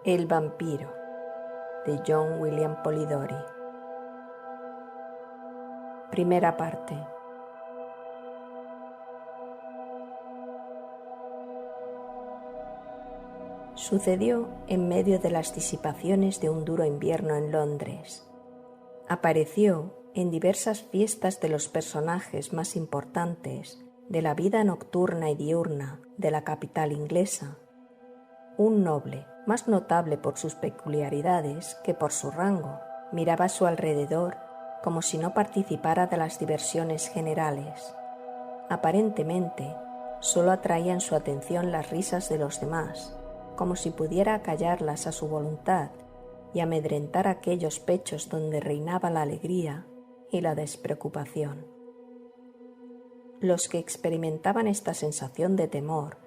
El vampiro, de John William Polidori. Primera parte. Sucedió en medio de las disipaciones de un duro invierno en Londres. Apareció en diversas fiestas de los personajes más importantes de la vida nocturna y diurna de la capital inglesa. Un noble, más notable por sus peculiaridades que por su rango, miraba a su alrededor como si no participara de las diversiones generales. Aparentemente, solo atraían su atención las risas de los demás, como si pudiera acallarlas a su voluntad y amedrentar aquellos pechos donde reinaba la alegría y la despreocupación. Los que experimentaban esta sensación de temor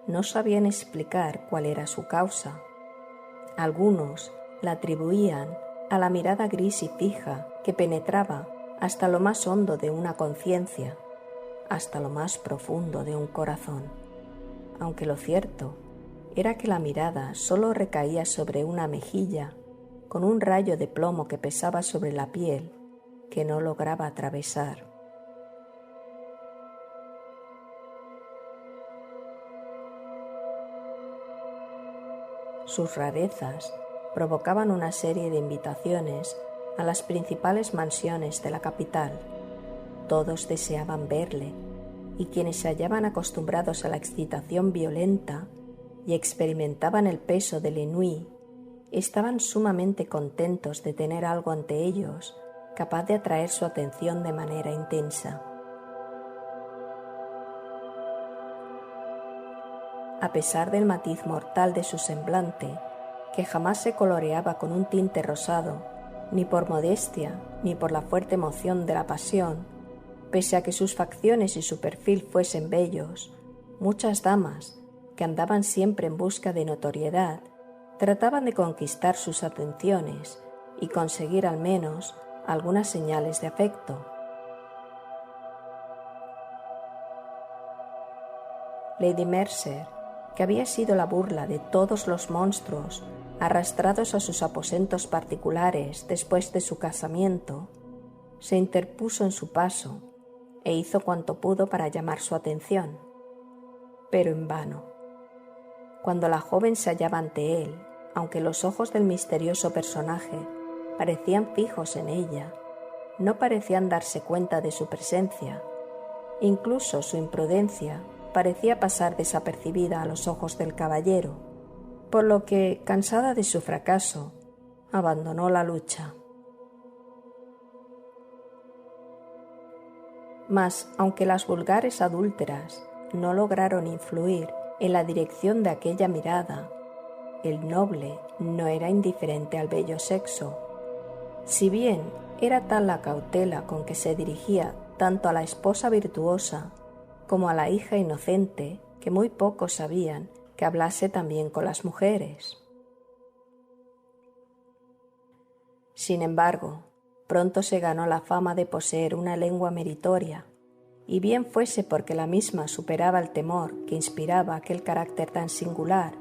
no sabían explicar cuál era su causa. Algunos la atribuían a la mirada gris y fija que penetraba hasta lo más hondo de una conciencia, hasta lo más profundo de un corazón, aunque lo cierto era que la mirada solo recaía sobre una mejilla con un rayo de plomo que pesaba sobre la piel que no lograba atravesar. Sus rarezas provocaban una serie de invitaciones a las principales mansiones de la capital. Todos deseaban verle, y quienes se hallaban acostumbrados a la excitación violenta y experimentaban el peso del ennui, estaban sumamente contentos de tener algo ante ellos capaz de atraer su atención de manera intensa. A pesar del matiz mortal de su semblante, que jamás se coloreaba con un tinte rosado, ni por modestia, ni por la fuerte emoción de la pasión, pese a que sus facciones y su perfil fuesen bellos, muchas damas, que andaban siempre en busca de notoriedad, trataban de conquistar sus atenciones y conseguir al menos algunas señales de afecto. Lady Mercer, que había sido la burla de todos los monstruos arrastrados a sus aposentos particulares después de su casamiento, se interpuso en su paso e hizo cuanto pudo para llamar su atención, pero en vano. Cuando la joven se hallaba ante él, aunque los ojos del misterioso personaje parecían fijos en ella, no parecían darse cuenta de su presencia. Incluso su imprudencia parecía pasar desapercibida a los ojos del caballero, por lo que, cansada de su fracaso, abandonó la lucha. Mas, aunque las vulgares adúlteras no lograron influir en la dirección de aquella mirada, el noble no era indiferente al bello sexo. Si bien era tal la cautela con que se dirigía tanto a la esposa virtuosa como a la hija inocente, que muy pocos sabían que hablase también con las mujeres. Sin embargo, pronto se ganó la fama de poseer una lengua meritoria, y bien fuese porque la misma superaba el temor que inspiraba aquel carácter tan singular,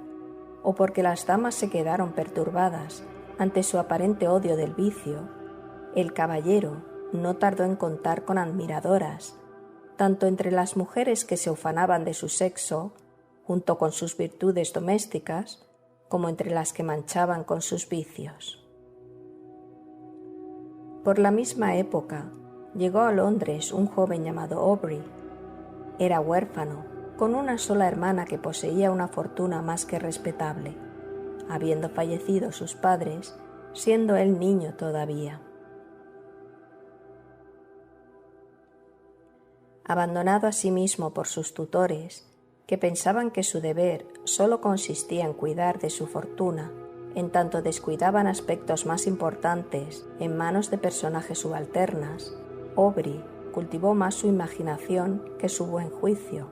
o porque las damas se quedaron perturbadas ante su aparente odio del vicio, el caballero no tardó en contar con admiradoras, tanto entre las mujeres que se ufanaban de su sexo, junto con sus virtudes domésticas, como entre las que manchaban con sus vicios. Por la misma época, llegó a Londres un joven llamado Aubrey. Era huérfano, con una sola hermana que poseía una fortuna más que respetable, habiendo fallecido sus padres, siendo él niño todavía. Abandonado a sí mismo por sus tutores, que pensaban que su deber solo consistía en cuidar de su fortuna, en tanto descuidaban aspectos más importantes en manos de personajes subalternas, Aubrey cultivó más su imaginación que su buen juicio.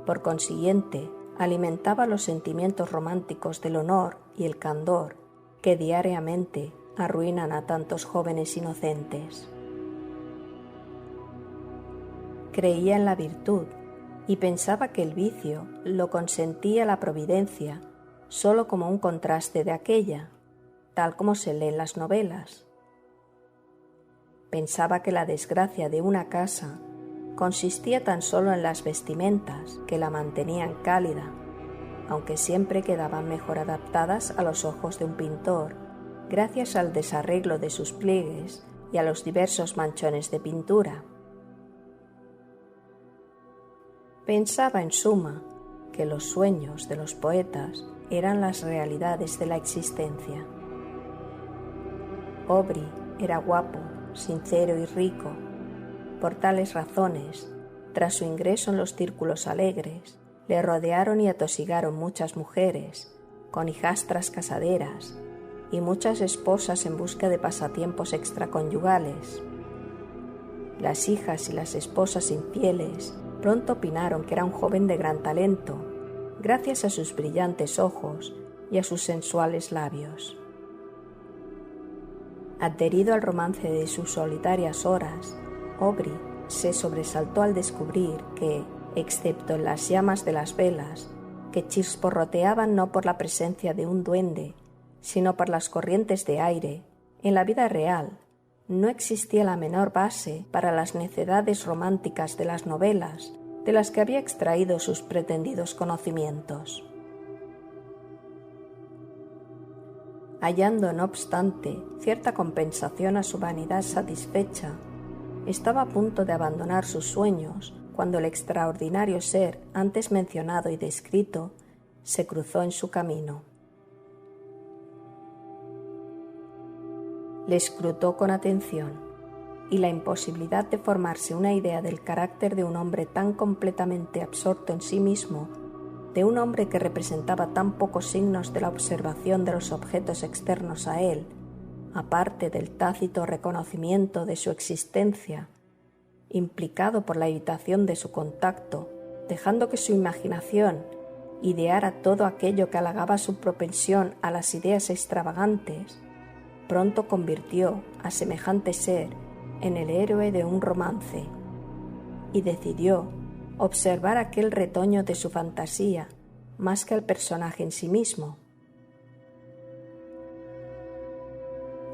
Por consiguiente, alimentaba los sentimientos románticos del honor y el candor que diariamente arruinan a tantos jóvenes inocentes. Creía en la virtud y pensaba que el vicio lo consentía la providencia solo como un contraste de aquella, tal como se lee en las novelas. Pensaba que la desgracia de una casa consistía tan solo en las vestimentas que la mantenían cálida, aunque siempre quedaban mejor adaptadas a los ojos de un pintor, gracias al desarreglo de sus pliegues y a los diversos manchones de pintura. Pensaba, en suma, que los sueños de los poetas eran las realidades de la existencia. Aubrey era guapo, sincero y rico. Por tales razones, tras su ingreso en los círculos alegres, le rodearon y atosigaron muchas mujeres, con hijastras casaderas, y muchas esposas en busca de pasatiempos extraconyugales. Las hijas y las esposas infieles pronto opinaron que era un joven de gran talento, gracias a sus brillantes ojos y a sus sensuales labios. Adherido al romance de sus solitarias horas, Aubrey se sobresaltó al descubrir que, excepto en las llamas de las velas, que chisporroteaban no por la presencia de un duende, sino por las corrientes de aire, en la vida real no existía la menor base para las necedades románticas de las novelas de las que había extraído sus pretendidos conocimientos. Hallando, no obstante, cierta compensación a su vanidad satisfecha, estaba a punto de abandonar sus sueños cuando el extraordinario ser antes mencionado y descrito se cruzó en su camino. Le escrutó con atención, y la imposibilidad de formarse una idea del carácter de un hombre tan completamente absorto en sí mismo, de un hombre que representaba tan pocos signos de la observación de los objetos externos a él, aparte del tácito reconocimiento de su existencia, implicado por la evitación de su contacto, dejando que su imaginación ideara todo aquello que halagaba su propensión a las ideas extravagantes, pronto convirtió a semejante ser en el héroe de un romance, y decidió observar aquel retoño de su fantasía más que al personaje en sí mismo.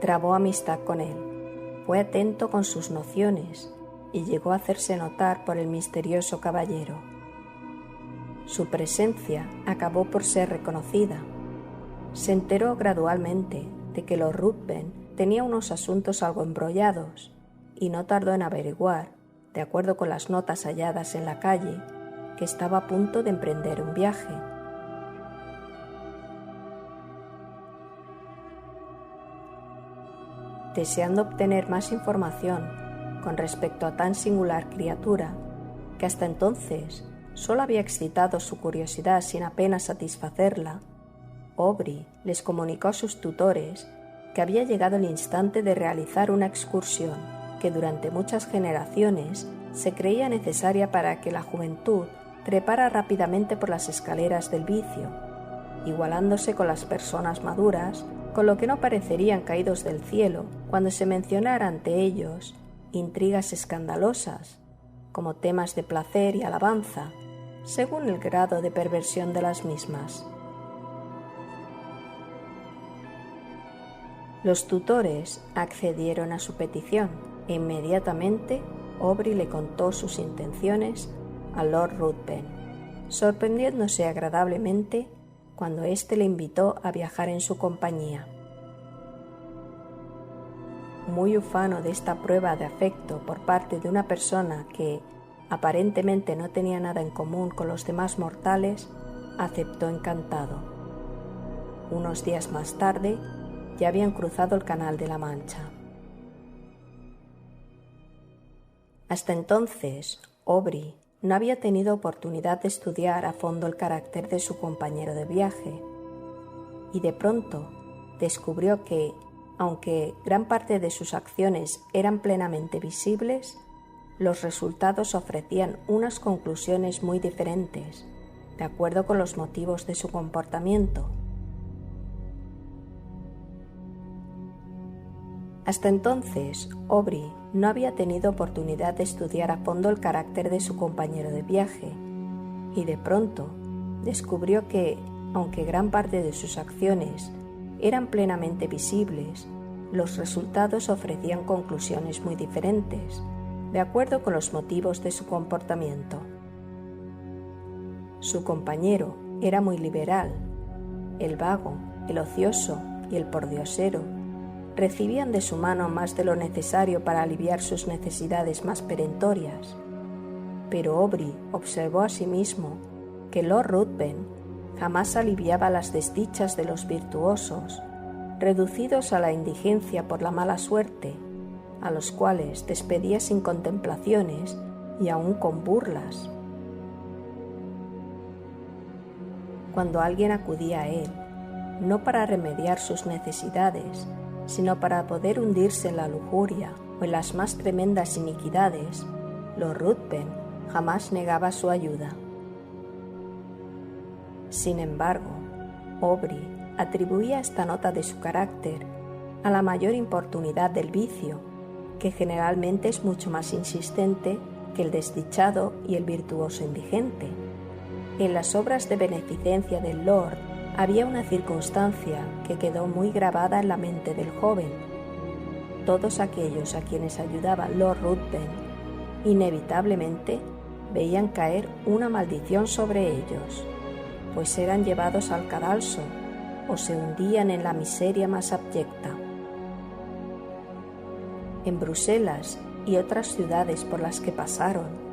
Trabó amistad con él, fue atento con sus nociones y llegó a hacerse notar por el misterioso caballero. Su presencia acabó por ser reconocida. Se enteró gradualmente de que Lord Ruthven tenía unos asuntos algo embrollados y no tardó en averiguar, de acuerdo con las notas halladas en la calle, que estaba a punto de emprender un viaje. Deseando obtener más información con respecto a tan singular criatura, que hasta entonces solo había excitado su curiosidad sin apenas satisfacerla, Aubrey les comunicó a sus tutores que había llegado el instante de realizar una excursión que durante muchas generaciones se creía necesaria para que la juventud trepara rápidamente por las escaleras del vicio, igualándose con las personas maduras, con lo que no parecerían caídos del cielo cuando se mencionara ante ellos intrigas escandalosas, como temas de placer y alabanza, según el grado de perversión de las mismas. Los tutores accedieron a su petición e inmediatamente Aubrey le contó sus intenciones a Lord Ruthven, sorprendiéndose agradablemente cuando éste le invitó a viajar en su compañía. Muy ufano de esta prueba de afecto por parte de una persona que aparentemente no tenía nada en común con los demás mortales, aceptó encantado. Unos días más tarde ya habían cruzado el Canal de la Mancha. Hasta entonces, Aubrey no había tenido oportunidad de estudiar a fondo el carácter de su compañero de viaje, y de pronto descubrió que, aunque gran parte de sus acciones eran plenamente visibles, los resultados ofrecían unas conclusiones muy diferentes, de acuerdo con los motivos de su comportamiento. Hasta entonces, Aubrey no había tenido oportunidad de estudiar a fondo el carácter de su compañero de viaje, y de pronto descubrió que, aunque gran parte de sus acciones eran plenamente visibles, los resultados ofrecían conclusiones muy diferentes, de acuerdo con los motivos de su comportamiento. Su compañero era muy liberal. El vago, el ocioso y el pordiosero recibían de su mano más de lo necesario para aliviar sus necesidades más perentorias. Pero Aubrey observó asimismo que Lord Ruthven jamás aliviaba las desdichas de los virtuosos, reducidos a la indigencia por la mala suerte, a los cuales despedía sin contemplaciones y aún con burlas. Cuando alguien acudía a él, no para remediar sus necesidades, sino para poder hundirse en la lujuria o en las más tremendas iniquidades, Lord Ruthven jamás negaba su ayuda. Sin embargo, Aubrey atribuía esta nota de su carácter a la mayor importunidad del vicio, que generalmente es mucho más insistente que el desdichado y el virtuoso indigente. En las obras de beneficencia del Lord había una circunstancia que quedó muy grabada en la mente del joven. Todos aquellos a quienes ayudaba Lord Ruthven inevitablemente veían caer una maldición sobre ellos, pues eran llevados al cadalso o se hundían en la miseria más abyecta. En Bruselas y otras ciudades por las que pasaron,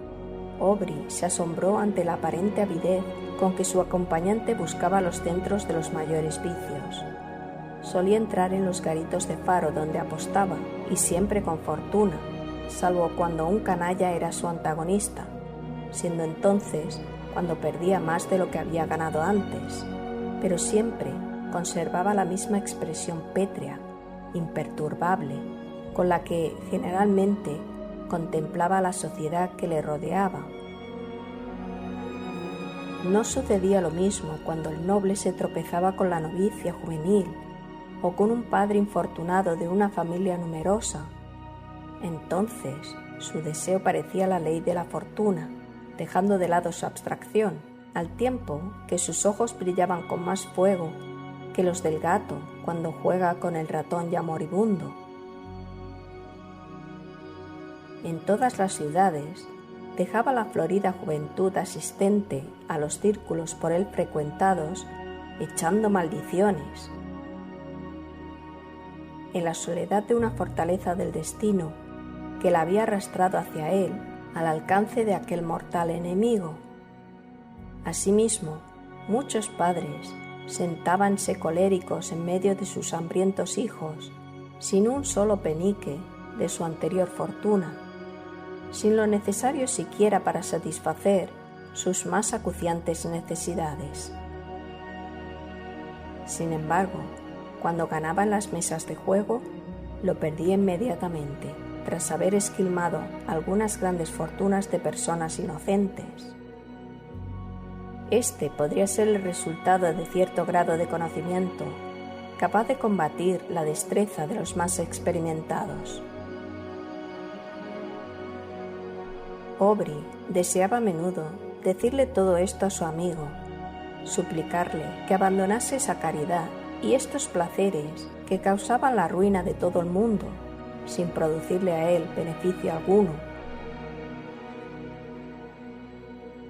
Aubrey se asombró ante la aparente avidez con que su acompañante buscaba los centros de los mayores vicios. Solía entrar en los garitos de faro donde apostaba, y siempre con fortuna, salvo cuando un canalla era su antagonista, siendo entonces cuando perdía más de lo que había ganado antes, pero siempre conservaba la misma expresión pétrea, imperturbable, con la que generalmente contemplaba la sociedad que le rodeaba. No sucedía lo mismo cuando el noble se tropezaba con la novicia juvenil o con un padre infortunado de una familia numerosa. Entonces su deseo parecía la ley de la fortuna, dejando de lado su abstracción, al tiempo que sus ojos brillaban con más fuego que los del gato cuando juega con el ratón ya moribundo. En todas las ciudades dejaba la florida juventud asistente a los círculos por él frecuentados, echando maldiciones. En la soledad de una fortaleza del destino que la había arrastrado hacia él al alcance de aquel mortal enemigo. Asimismo, muchos padres sentábanse coléricos en medio de sus hambrientos hijos, sin un solo penique de su anterior fortuna, sin lo necesario siquiera para satisfacer sus más acuciantes necesidades. Sin embargo, cuando ganaba en las mesas de juego, lo perdía inmediatamente, tras haber esquilmado algunas grandes fortunas de personas inocentes. Este podría ser el resultado de cierto grado de conocimiento, capaz de combatir la destreza de los más experimentados. Aubrey deseaba a menudo decirle todo esto a su amigo, suplicarle que abandonase esa caridad y estos placeres que causaban la ruina de todo el mundo, sin producirle a él beneficio alguno.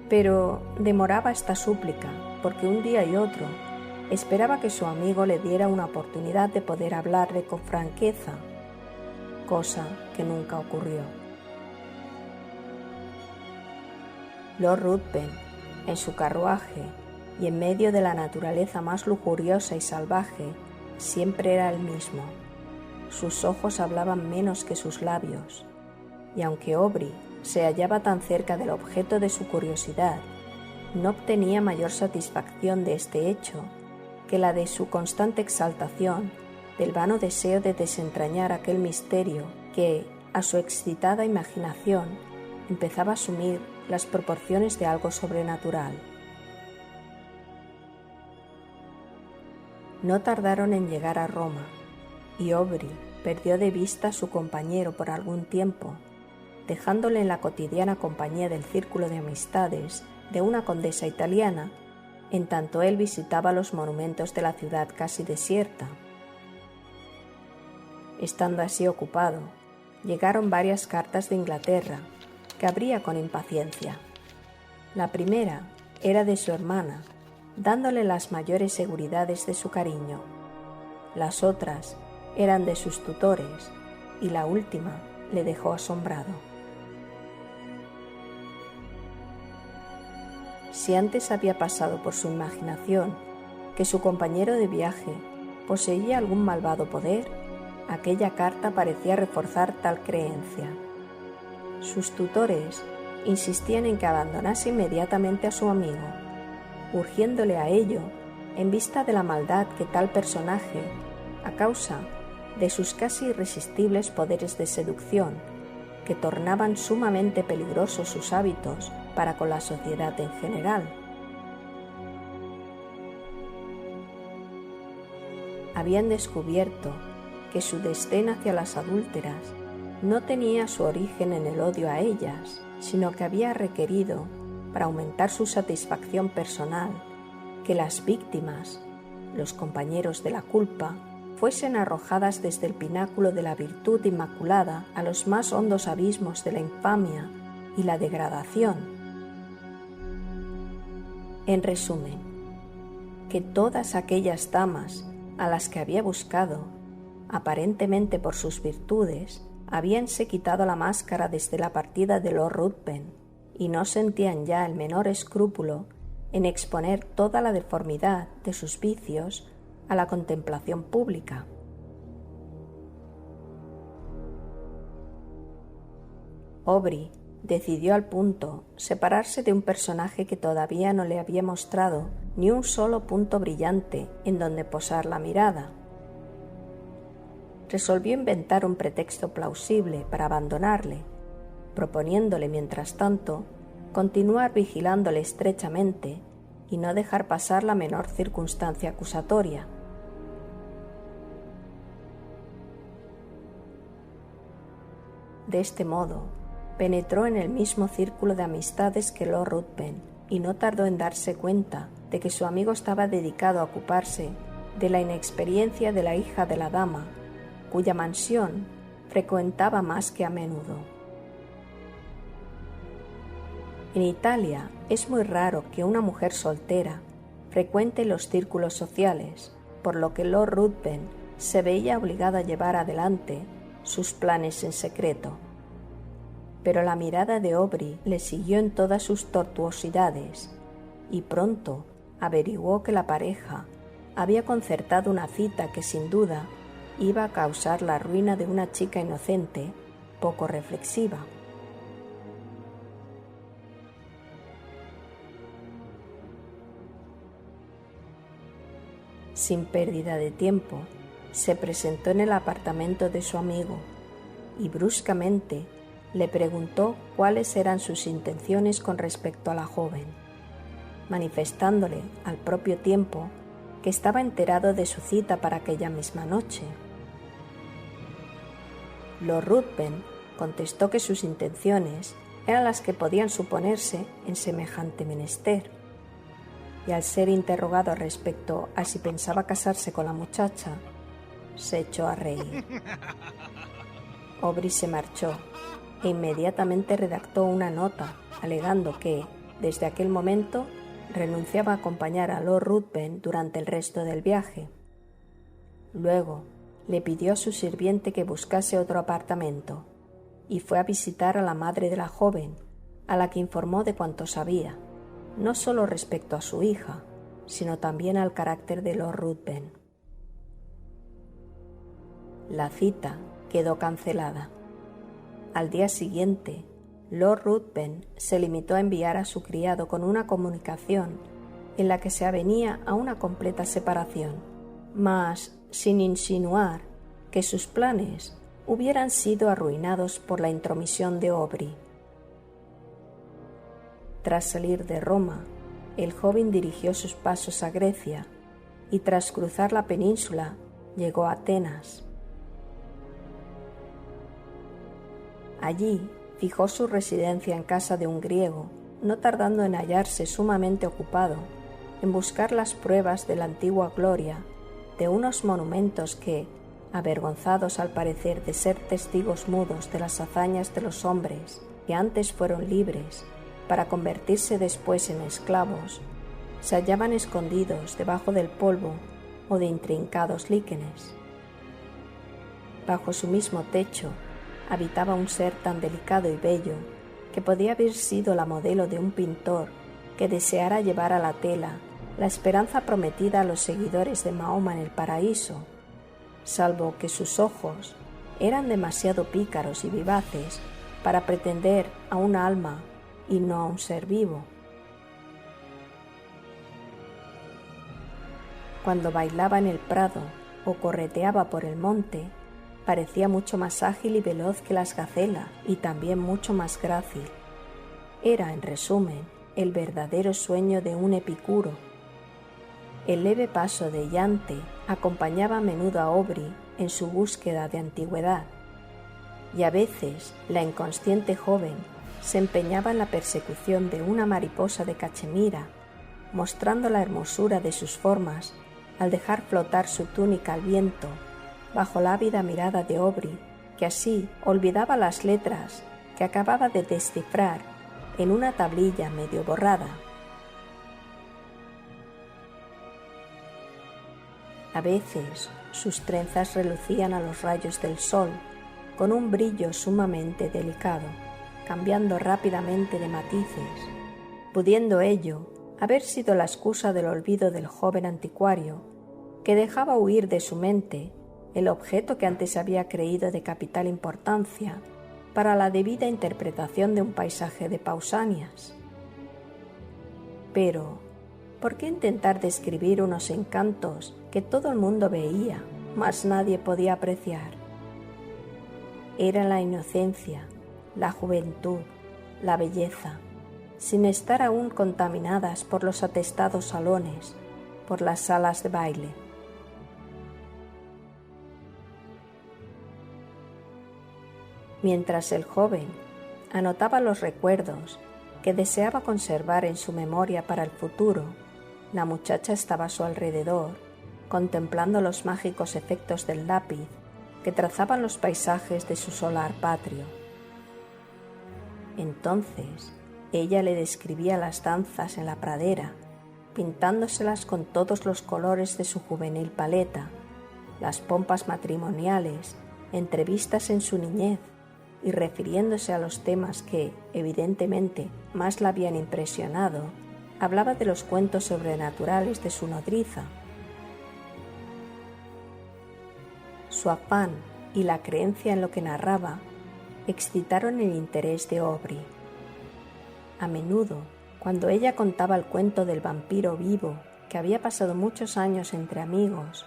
Pero demoraba esta súplica, porque un día y otro esperaba que su amigo le diera una oportunidad de poder hablarle con franqueza, cosa que nunca ocurrió. Lord Ruthven, en su carruaje y en medio de la naturaleza más lujuriosa y salvaje, siempre era el mismo. Sus ojos hablaban menos que sus labios, y aunque Aubrey se hallaba tan cerca del objeto de su curiosidad, no obtenía mayor satisfacción de este hecho que la de su constante exaltación, del vano deseo de desentrañar aquel misterio que, a su excitada imaginación, empezaba a asumir las proporciones de algo sobrenatural. No tardaron en llegar a Roma, y Aubrey perdió de vista a su compañero por algún tiempo, dejándole en la cotidiana compañía del círculo de amistades de una condesa italiana en tanto él visitaba los monumentos de la ciudad casi desierta. Estando así ocupado, llegaron varias cartas de Inglaterra, que abría con impaciencia. La primera era de su hermana, dándole las mayores seguridades de su cariño. Las otras eran de sus tutores, y la última le dejó asombrado. Si antes había pasado por su imaginación que su compañero de viaje poseía algún malvado poder, aquella carta parecía reforzar tal creencia. Sus tutores insistían en que abandonase inmediatamente a su amigo, urgiéndole a ello en vista de la maldad que tal personaje, a causa de sus casi irresistibles poderes de seducción, que tornaban sumamente peligrosos sus hábitos para con la sociedad en general. Habían descubierto que su desdén hacia las adúlteras no tenía su origen en el odio a ellas, sino que había requerido, para aumentar su satisfacción personal, que las víctimas, los compañeros de la culpa, fuesen arrojadas desde el pináculo de la virtud inmaculada a los más hondos abismos de la infamia y la degradación. En resumen, que todas aquellas damas a las que había buscado, aparentemente por sus virtudes, habíanse quitado la máscara desde la partida de Lord Ruthven y no sentían ya el menor escrúpulo en exponer toda la deformidad de sus vicios a la contemplación pública. Aubrey decidió al punto separarse de un personaje que todavía no le había mostrado ni un solo punto brillante en donde posar la mirada. Resolvió inventar un pretexto plausible para abandonarle, proponiéndole mientras tanto continuar vigilándole estrechamente y no dejar pasar la menor circunstancia acusatoria. De este modo, penetró en el mismo círculo de amistades que Lord Ruthven y no tardó en darse cuenta de que su amigo estaba dedicado a ocuparse de la inexperiencia de la hija de la dama, cuya mansión frecuentaba más que a menudo. En Italia es muy raro que una mujer soltera frecuente los círculos sociales, por lo que Lord Ruthven se veía obligado a llevar adelante sus planes en secreto. Pero la mirada de Aubrey le siguió en todas sus tortuosidades y pronto averiguó que la pareja había concertado una cita que sin duda iba a causar la ruina de una chica inocente, poco reflexiva. Sin pérdida de tiempo, se presentó en el apartamento de su amigo y bruscamente le preguntó cuáles eran sus intenciones con respecto a la joven, manifestándole al propio tiempo que estaba enterado de su cita para aquella misma noche. Lord Ruthven contestó que sus intenciones eran las que podían suponerse en semejante menester, y al ser interrogado respecto a si pensaba casarse con la muchacha, se echó a reír. Aubrey se marchó e inmediatamente redactó una nota alegando que, desde aquel momento, renunciaba a acompañar a Lord Ruthven durante el resto del viaje. Luego le pidió a su sirviente que buscase otro apartamento y fue a visitar a la madre de la joven, a la que informó de cuanto sabía, no solo respecto a su hija, sino también al carácter de Lord Ruthven. La cita quedó cancelada. Al día siguiente, Lord Ruthven se limitó a enviar a su criado con una comunicación en la que se avenía a una completa separación, mas sin insinuar que sus planes hubieran sido arruinados por la intromisión de Aubrey. Tras salir de Roma, el joven dirigió sus pasos a Grecia y tras cruzar la península llegó a Atenas. Allí fijó su residencia en casa de un griego, no tardando en hallarse sumamente ocupado en buscar las pruebas de la antigua gloria de unos monumentos que, avergonzados al parecer de ser testigos mudos de las hazañas de los hombres que antes fueron libres para convertirse después en esclavos, se hallaban escondidos debajo del polvo o de intrincados líquenes. Bajo su mismo techo habitaba un ser tan delicado y bello que podía haber sido la modelo de un pintor que deseara llevar a la tela la esperanza prometida a los seguidores de Mahoma en el paraíso, salvo que sus ojos eran demasiado pícaros y vivaces para pretender a un alma y no a un ser vivo. Cuando bailaba en el prado o correteaba por el monte, parecía mucho más ágil y veloz que las gacelas y también mucho más grácil. Era, en resumen, el verdadero sueño de un epicuro. El leve paso de Iante acompañaba a menudo a Aubrey en su búsqueda de antigüedad, y a veces la inconsciente joven se empeñaba en la persecución de una mariposa de cachemira, mostrando la hermosura de sus formas al dejar flotar su túnica al viento bajo la ávida mirada de Aubrey, que así olvidaba las letras que acababa de descifrar en una tablilla medio borrada. A veces sus trenzas relucían a los rayos del sol con un brillo sumamente delicado, cambiando rápidamente de matices, pudiendo ello haber sido la excusa del olvido del joven anticuario, que dejaba huir de su mente el objeto que antes había creído de capital importancia para la debida interpretación de un paisaje de Pausanias. Pero, ¿por qué intentar describir unos encantos que todo el mundo veía, mas nadie podía apreciar? Era la inocencia, la juventud, la belleza, sin estar aún contaminadas por los atestados salones, por las salas de baile. Mientras el joven anotaba los recuerdos que deseaba conservar en su memoria para el futuro, la muchacha estaba a su alrededor, contemplando los mágicos efectos del lápiz que trazaban los paisajes de su solar patrio. Entonces, ella le describía las danzas en la pradera, pintándoselas con todos los colores de su juvenil paleta, las pompas matrimoniales, entrevistas en su niñez, y refiriéndose a los temas que, evidentemente, más la habían impresionado, hablaba de los cuentos sobrenaturales de su nodriza. Su afán y la creencia en lo que narraba excitaron el interés de Aubrey. A menudo, cuando ella contaba el cuento del vampiro vivo que había pasado muchos años entre amigos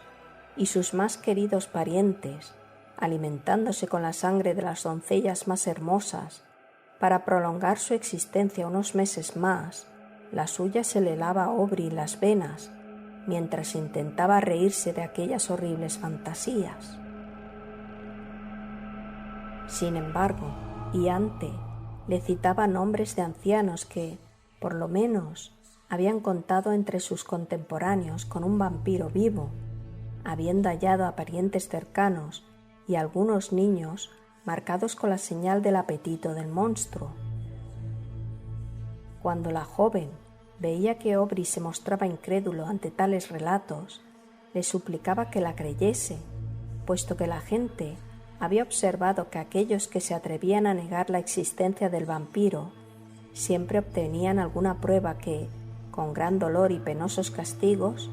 y sus más queridos parientes, alimentándose con la sangre de las doncellas más hermosas, para prolongar su existencia unos meses más, la suya se le helaba a Aubrey las venas, mientras intentaba reírse de aquellas horribles fantasías. Sin embargo, Iante le citaba nombres de ancianos que, por lo menos, habían contado entre sus contemporáneos con un vampiro vivo, habiendo hallado a parientes cercanos y algunos niños marcados con la señal del apetito del monstruo. Cuando la joven veía que Aubrey se mostraba incrédulo ante tales relatos, le suplicaba que la creyese, puesto que la gente había observado que aquellos que se atrevían a negar la existencia del vampiro siempre obtenían alguna prueba que, con gran dolor y penosos castigos,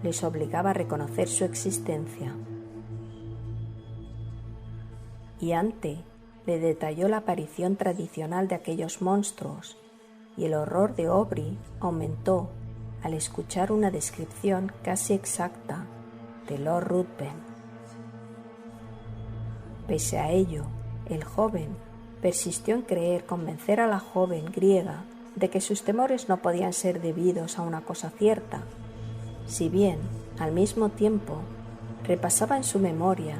les obligaba a reconocer su existencia. Iante le detalló la aparición tradicional de aquellos monstruos, y el horror de Aubrey aumentó al escuchar una descripción casi exacta de Lord Ruthven. Pese a ello, el joven persistió en convencer a la joven griega de que sus temores no podían ser debidos a una cosa cierta, si bien, al mismo tiempo, repasaba en su memoria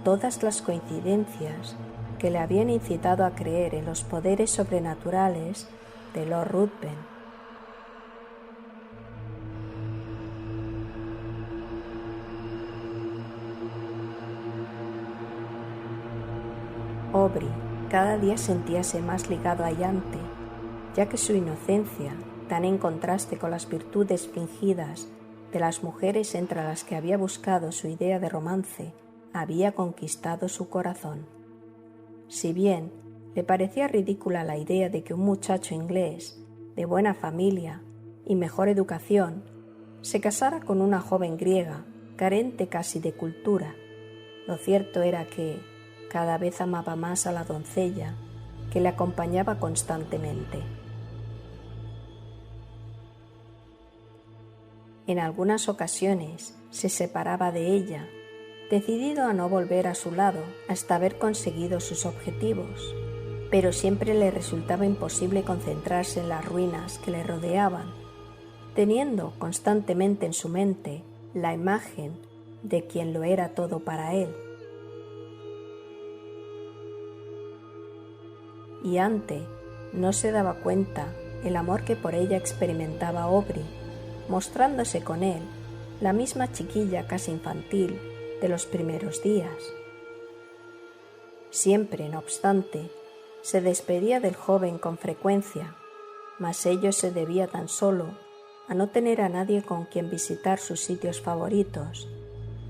todas las coincidencias que le habían incitado a creer en los poderes sobrenaturales de Lord Ruthven. Aubrey cada día sentíase más ligado a Yante, ya que su inocencia, tan en contraste con las virtudes fingidas de las mujeres entre las que había buscado su idea de romance, había conquistado su corazón. Si bien le parecía ridícula la idea de que un muchacho inglés, de buena familia y mejor educación, se casara con una joven griega, carente casi de cultura, lo cierto era que cada vez amaba más a la doncella que le acompañaba constantemente. En algunas ocasiones se separaba de ella, decidido a no volver a su lado hasta haber conseguido sus objetivos, pero siempre le resultaba imposible concentrarse en las ruinas que le rodeaban, teniendo constantemente en su mente la imagen de quien lo era todo para él. Y Ante no se daba cuenta el amor que por ella experimentaba Aubrey, mostrándose con él la misma chiquilla casi infantil de los primeros días. Siempre, no obstante, se despedía del joven con frecuencia, mas ello se debía tan solo a no tener a nadie con quien visitar sus sitios favoritos.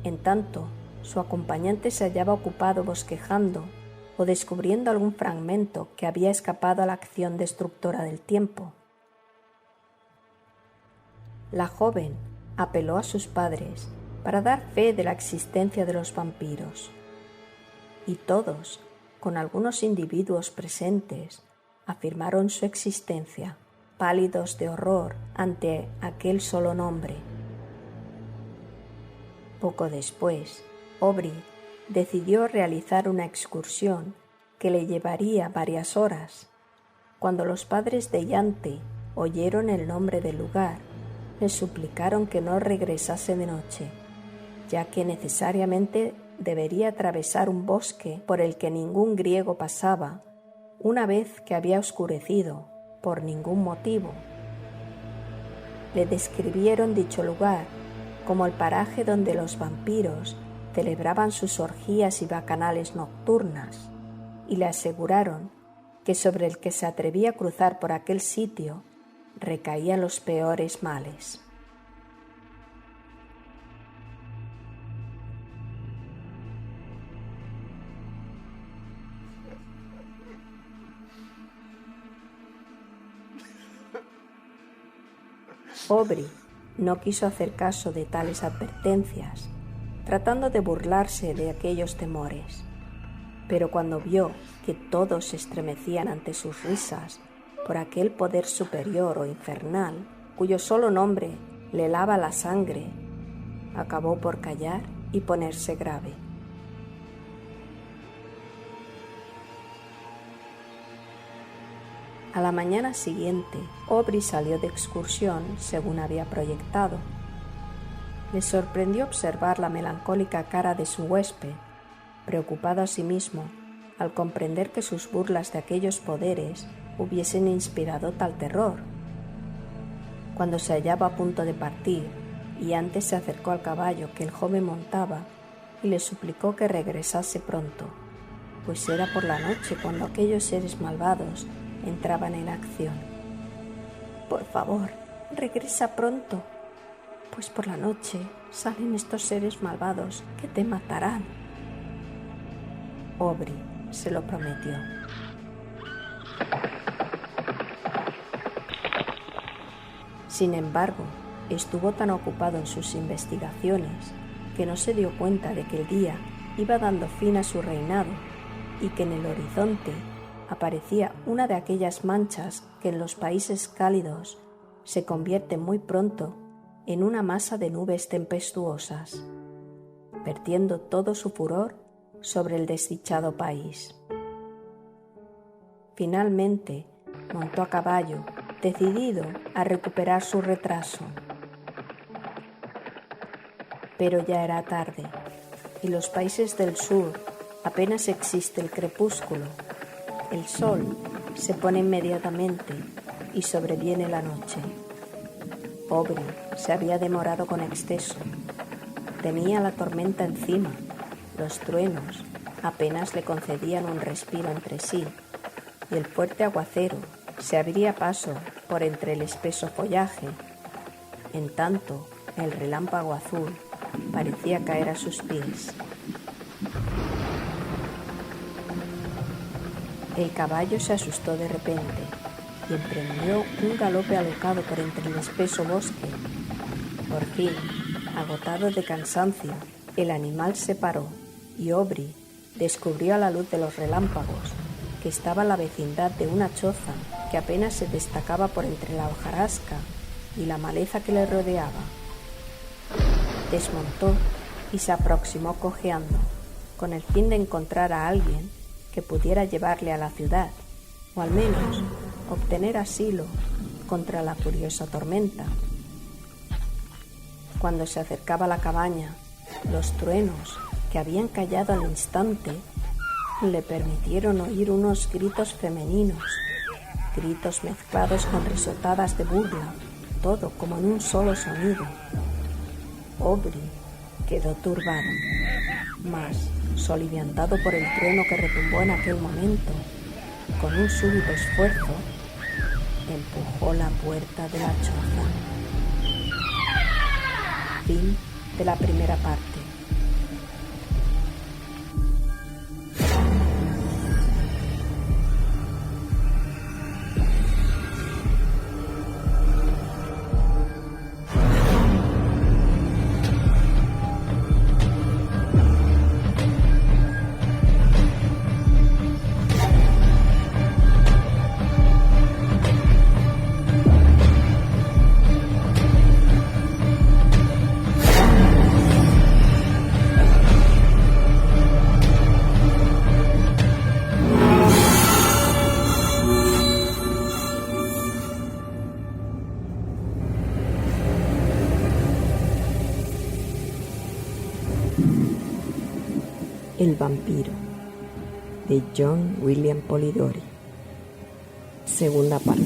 En tanto, su acompañante se hallaba ocupado bosquejando o descubriendo algún fragmento que había escapado a la acción destructora del tiempo. La joven apeló a sus padres para dar fe de la existencia de los vampiros, y todos, con algunos individuos presentes, afirmaron su existencia, pálidos de horror ante aquel solo nombre. Poco después, Aubrey decidió realizar una excursión que le llevaría varias horas. Cuando los padres de Yante oyeron el nombre del lugar, le suplicaron que no regresase de noche, ya que necesariamente debería atravesar un bosque por el que ningún griego pasaba una vez que había oscurecido por ningún motivo. Le describieron dicho lugar como el paraje donde los vampiros celebraban sus orgías y bacanales nocturnas, y le aseguraron que sobre el que se atrevía a cruzar por aquel sitio recaían los peores males. Aubrey no quiso hacer caso de tales advertencias, tratando de burlarse de aquellos temores, pero cuando vio que todos se estremecían ante sus risas por aquel poder superior o infernal, cuyo solo nombre le lava la sangre, acabó por callar y ponerse grave. A la mañana siguiente, Aubrey salió de excursión según había proyectado. Le sorprendió observar la melancólica cara de su huésped, preocupado asimismo al comprender que sus burlas de aquellos poderes hubiesen inspirado tal terror. Cuando se hallaba a punto de partir, y antes se acercó al caballo que el joven montaba y le suplicó que regresase pronto, pues era por la noche cuando aquellos seres malvados entraban en acción. «Por favor, regresa pronto, pues por la noche salen estos seres malvados que te matarán». Aubrey se lo prometió. Sin embargo, estuvo tan ocupado en sus investigaciones que no se dio cuenta de que el día iba dando fin a su reinado y que en el horizonte aparecía una de aquellas manchas que en los países cálidos se convierten muy pronto en una masa de nubes tempestuosas, vertiendo todo su furor sobre el desdichado país. Finalmente montó a caballo, decidido a recuperar su retraso. Pero ya era tarde, y en los países del sur apenas existe el crepúsculo. El sol se pone inmediatamente y sobreviene la noche. Aubrey se había demorado con exceso. Tenía la tormenta encima, los truenos apenas le concedían un respiro entre sí, y el fuerte aguacero se abría paso por entre el espeso follaje. En tanto, el relámpago azul parecía caer a sus pies. El caballo se asustó de repente y emprendió un galope alocado por entre el espeso bosque. Por fin, agotado de cansancio, el animal se paró y Aubrey descubrió a la luz de los relámpagos que estaba en la vecindad de una choza que apenas se destacaba por entre la hojarasca y la maleza que le rodeaba. Desmontó y se aproximó cojeando, con el fin de encontrar a alguien que pudiera llevarle a la ciudad, o al menos obtener asilo contra la furiosa tormenta. Cuando se acercaba a la cabaña, los truenos, que habían callado al instante, le permitieron oír unos gritos femeninos, gritos mezclados con risotadas de burla, todo como en un solo sonido. Aubrey quedó turbado, mas, soliviantado por el trueno que retumbó en aquel momento, con un súbito esfuerzo, empujó la puerta de la choza. Fin de la primera parte. El vampiro, de John William Polidori. Segunda parte.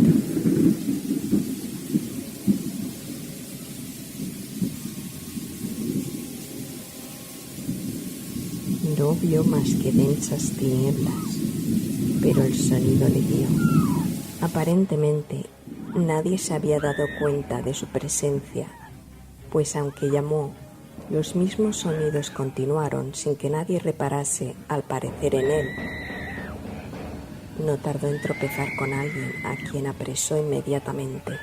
No vio más que densas tinieblas, pero el sonido le guió. Aparentemente, nadie se había dado cuenta de su presencia, pues aunque llamó, los mismos sonidos continuaron sin que nadie reparase, al parecer, en él. No tardó en tropezar con alguien a quien apresó inmediatamente.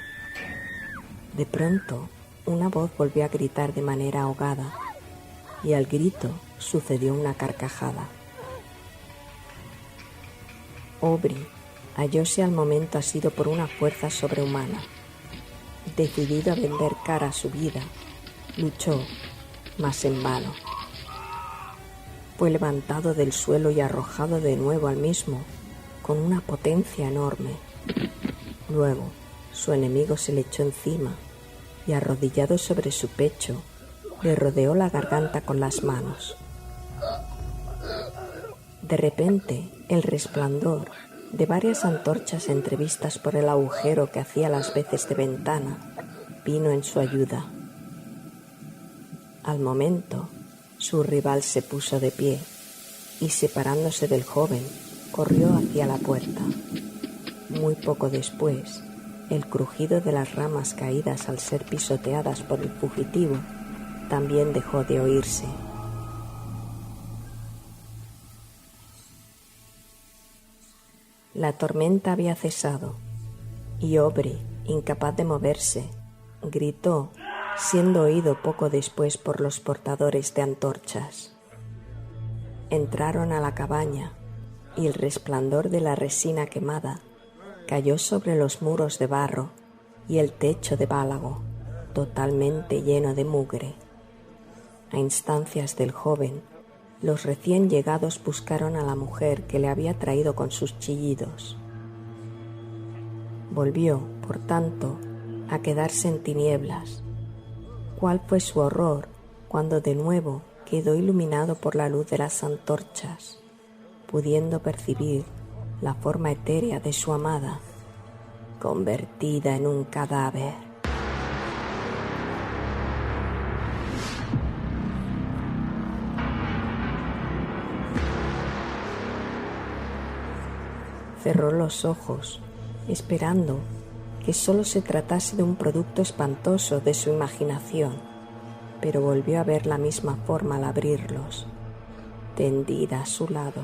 De pronto, una voz volvió a gritar de manera ahogada, y al grito sucedió una carcajada. Aubrey hallóse al momento asido por una fuerza sobrehumana. Decidido a vender cara a su vida, luchó, mas en vano. Fue levantado del suelo y arrojado de nuevo al mismo, con una potencia enorme. Luego, su enemigo se le echó encima y, arrodillado sobre su pecho, le rodeó la garganta con las manos. De repente, el resplandor de varias antorchas entrevistas por el agujero que hacía las veces de ventana vino en su ayuda. Al momento, su rival se puso de pie y, separándose del joven, corrió hacia la puerta. Muy poco después, el crujido de las ramas caídas al ser pisoteadas por el fugitivo también dejó de oírse. La tormenta había cesado y Aubrey, incapaz de moverse, gritó, siendo oído poco después por los portadores de antorchas. Entraron a la cabaña y el resplandor de la resina quemada cayó sobre los muros de barro y el techo de bálago, totalmente lleno de mugre. A instancias del joven, los recién llegados buscaron a la mujer que le había traído con sus chillidos. Volvió, por tanto, a quedarse en tinieblas. ¿Cuál fue su horror cuando de nuevo quedó iluminado por la luz de las antorchas, pudiendo percibir la forma etérea de su amada, convertida en un cadáver? Cerró los ojos, esperando que solo se tratase de un producto espantoso de su imaginación, pero volvió a ver la misma forma al abrirlos, tendida a su lado.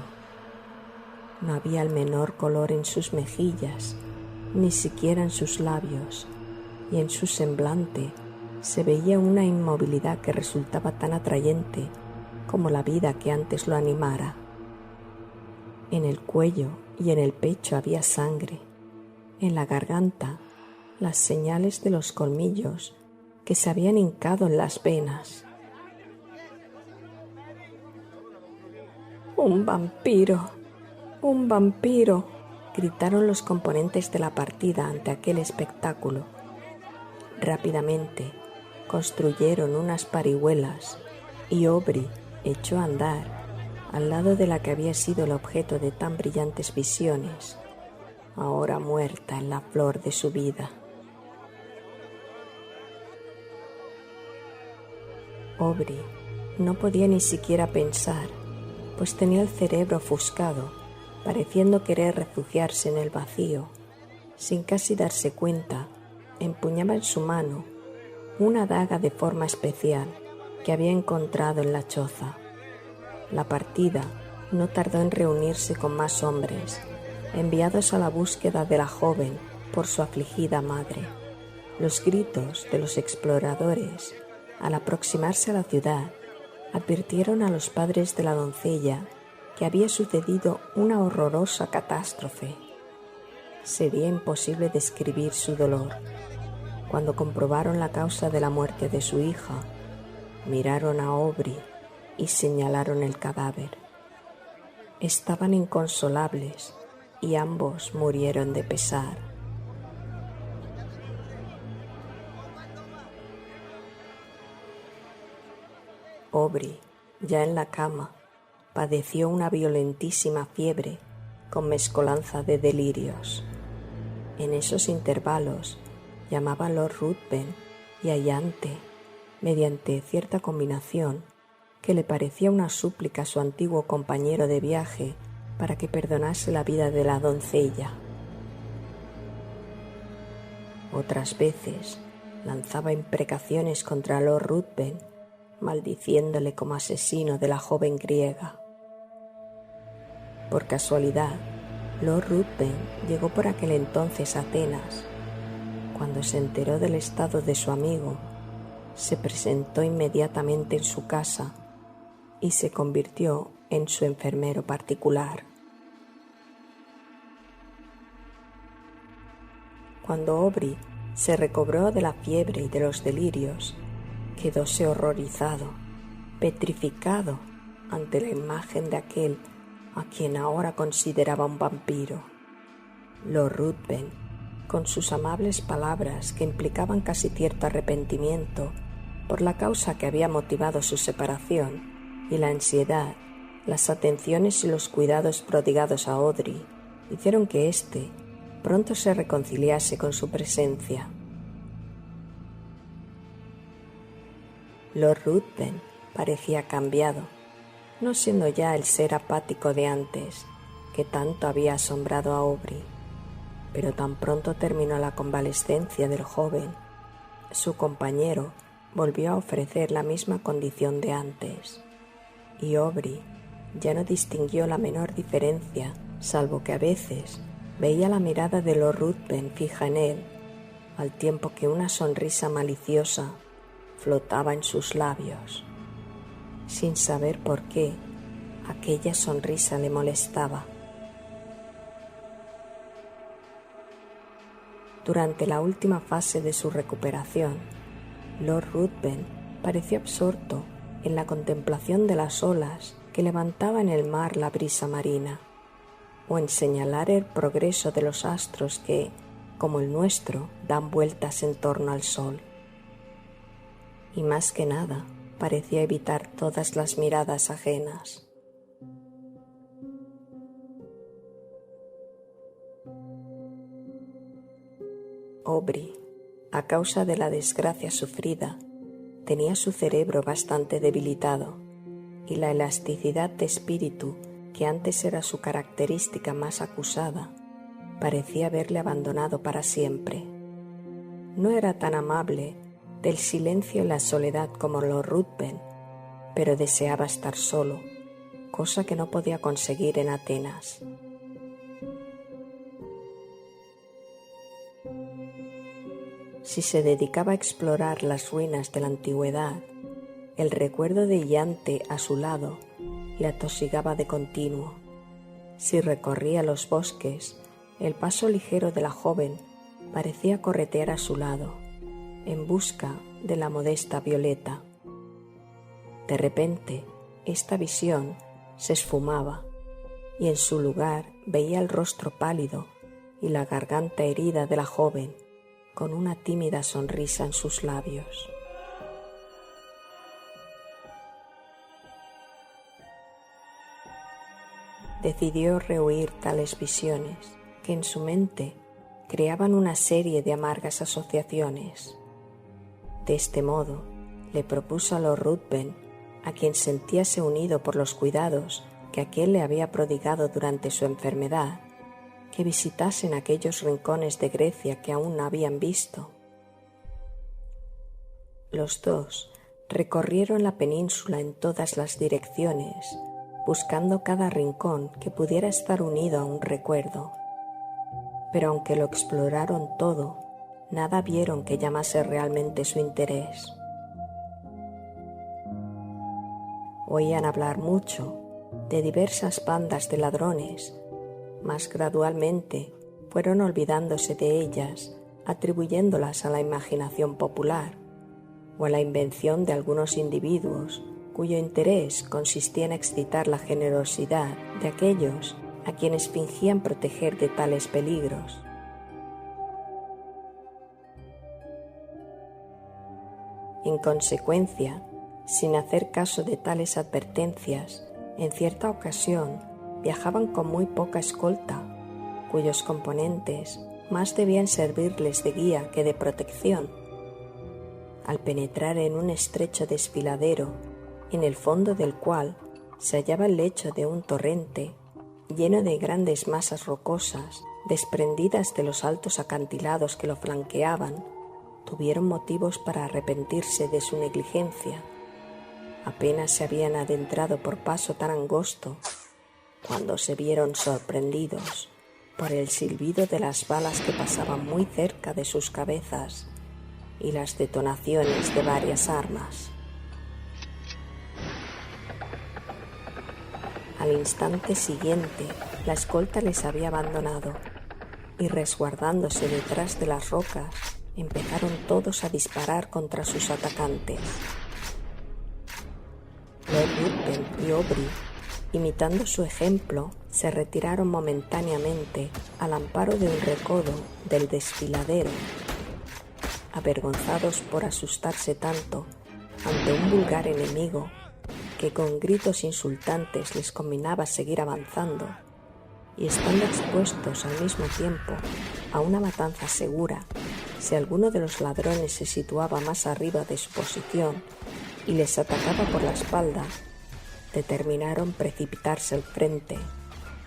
No había el menor color en sus mejillas, ni siquiera en sus labios, y en su semblante se veía una inmovilidad que resultaba tan atrayente como la vida que antes lo animara. En el cuello y en el pecho había sangre, en la garganta las señales de los colmillos que se habían hincado en las venas. ¡Un vampiro! ¡Un vampiro!, gritaron los componentes de la partida ante aquel espectáculo. Rápidamente construyeron unas parihuelas y Aubrey echó a andar al lado de la que había sido el objeto de tan brillantes visiones, ahora muerta en la flor de su vida. Aubrey no podía ni siquiera pensar, pues tenía el cerebro ofuscado, pareciendo querer refugiarse en el vacío. Sin casi darse cuenta, empuñaba en su mano una daga de forma especial que había encontrado en la choza. La partida no tardó en reunirse con más hombres, enviados a la búsqueda de la joven por su afligida madre. Los gritos de los exploradores, al aproximarse a la ciudad, advirtieron a los padres de la doncella que había sucedido una horrorosa catástrofe. Sería imposible describir su dolor. Cuando comprobaron la causa de la muerte de su hija, miraron a Aubrey y señalaron el cadáver. Estaban inconsolables y ambos murieron de pesar. Aubrey, ya en la cama, padeció una violentísima fiebre con mezcolanza de delirios. En esos intervalos llamaba a Lord Ruthven y a Iante mediante cierta combinación que le parecía una súplica a su antiguo compañero de viaje para que perdonase la vida de la doncella. Otras veces lanzaba imprecaciones contra Lord Ruthven, maldiciéndole como asesino de la joven griega. Por casualidad, Lord Ruthven llegó por aquel entonces a Atenas. Cuando se enteró del estado de su amigo, se presentó inmediatamente en su casa y se convirtió en su enfermero particular. Cuando Aubrey se recobró de la fiebre y de los delirios, quedóse horrorizado, petrificado ante la imagen de aquel a quien ahora consideraba un vampiro. Lord Ruthven, con sus amables palabras que implicaban casi cierto arrepentimiento por la causa que había motivado su separación, y la ansiedad, las atenciones y los cuidados prodigados a Aubrey, hicieron que éste pronto se reconciliase con su presencia. Lord Ruthven parecía cambiado, no siendo ya el ser apático de antes, que tanto había asombrado a Aubrey. Pero tan pronto terminó la convalescencia del joven, su compañero volvió a ofrecer la misma condición de antes, y Aubrey ya no distinguió la menor diferencia, salvo que a veces veía la mirada de Lord Ruthven fija en él, al tiempo que una sonrisa maliciosa flotaba en sus labios. Sin saber por qué, aquella sonrisa le molestaba. Durante la última fase de su recuperación, Lord Ruthven pareció absorto en la contemplación de las olas que levantaba en el mar la brisa marina, o en señalar el progreso de los astros que, como el nuestro, dan vueltas en torno al sol. Y más que nada, parecía evitar todas las miradas ajenas. Aubrey, a causa de la desgracia sufrida, tenía su cerebro bastante debilitado, y la elasticidad de espíritu, que antes era su característica más acusada, parecía haberle abandonado para siempre. No era tan amable del silencio y la soledad como Lord Ruthven, pero deseaba estar solo, cosa que no podía conseguir en Atenas. Si se dedicaba a explorar las ruinas de la antigüedad, el recuerdo de Iante a su lado le atosigaba de continuo. Si recorría los bosques, el paso ligero de la joven parecía corretear a su lado, en busca de la modesta Violeta. De repente, esta visión se esfumaba y en su lugar veía el rostro pálido y la garganta herida de la joven, con una tímida sonrisa en sus labios. Decidió rehuir tales visiones, que en su mente creaban una serie de amargas asociaciones. De este modo, le propuso a Lord Ruthven, a quien sentíase unido por los cuidados que aquél le había prodigado durante su enfermedad, que visitasen aquellos rincones de Grecia que aún no habían visto. Los dos recorrieron la península en todas las direcciones, buscando cada rincón que pudiera estar unido a un recuerdo. Pero aunque lo exploraron todo, nada vieron que llamase realmente su interés. Oían hablar mucho de diversas bandas de ladrones, mas gradualmente fueron olvidándose de ellas, atribuyéndolas a la imaginación popular o a la invención de algunos individuos cuyo interés consistía en excitar la generosidad de aquellos a quienes fingían proteger de tales peligros. En consecuencia, sin hacer caso de tales advertencias, en cierta ocasión viajaban con muy poca escolta, cuyos componentes más debían servirles de guía que de protección. Al penetrar en un estrecho desfiladero, en el fondo del cual se hallaba el lecho de un torrente lleno de grandes masas rocosas desprendidas de los altos acantilados que lo flanqueaban, tuvieron motivos para arrepentirse de su negligencia. Apenas se habían adentrado por paso tan angosto cuando se vieron sorprendidos por el silbido de las balas que pasaban muy cerca de sus cabezas y las detonaciones de varias armas. Al instante siguiente, la escolta les había abandonado y, resguardándose detrás de las rocas, empezaron todos a disparar contra sus atacantes. Lord Ruthven y Aubrey, imitando su ejemplo, se retiraron momentáneamente al amparo de un recodo del desfiladero, avergonzados por asustarse tanto ante un vulgar enemigo que con gritos insultantes les combinaba seguir avanzando, y estando expuestos al mismo tiempo a una matanza segura si alguno de los ladrones se situaba más arriba de su posición y les atacaba por la espalda, determinaron precipitarse al frente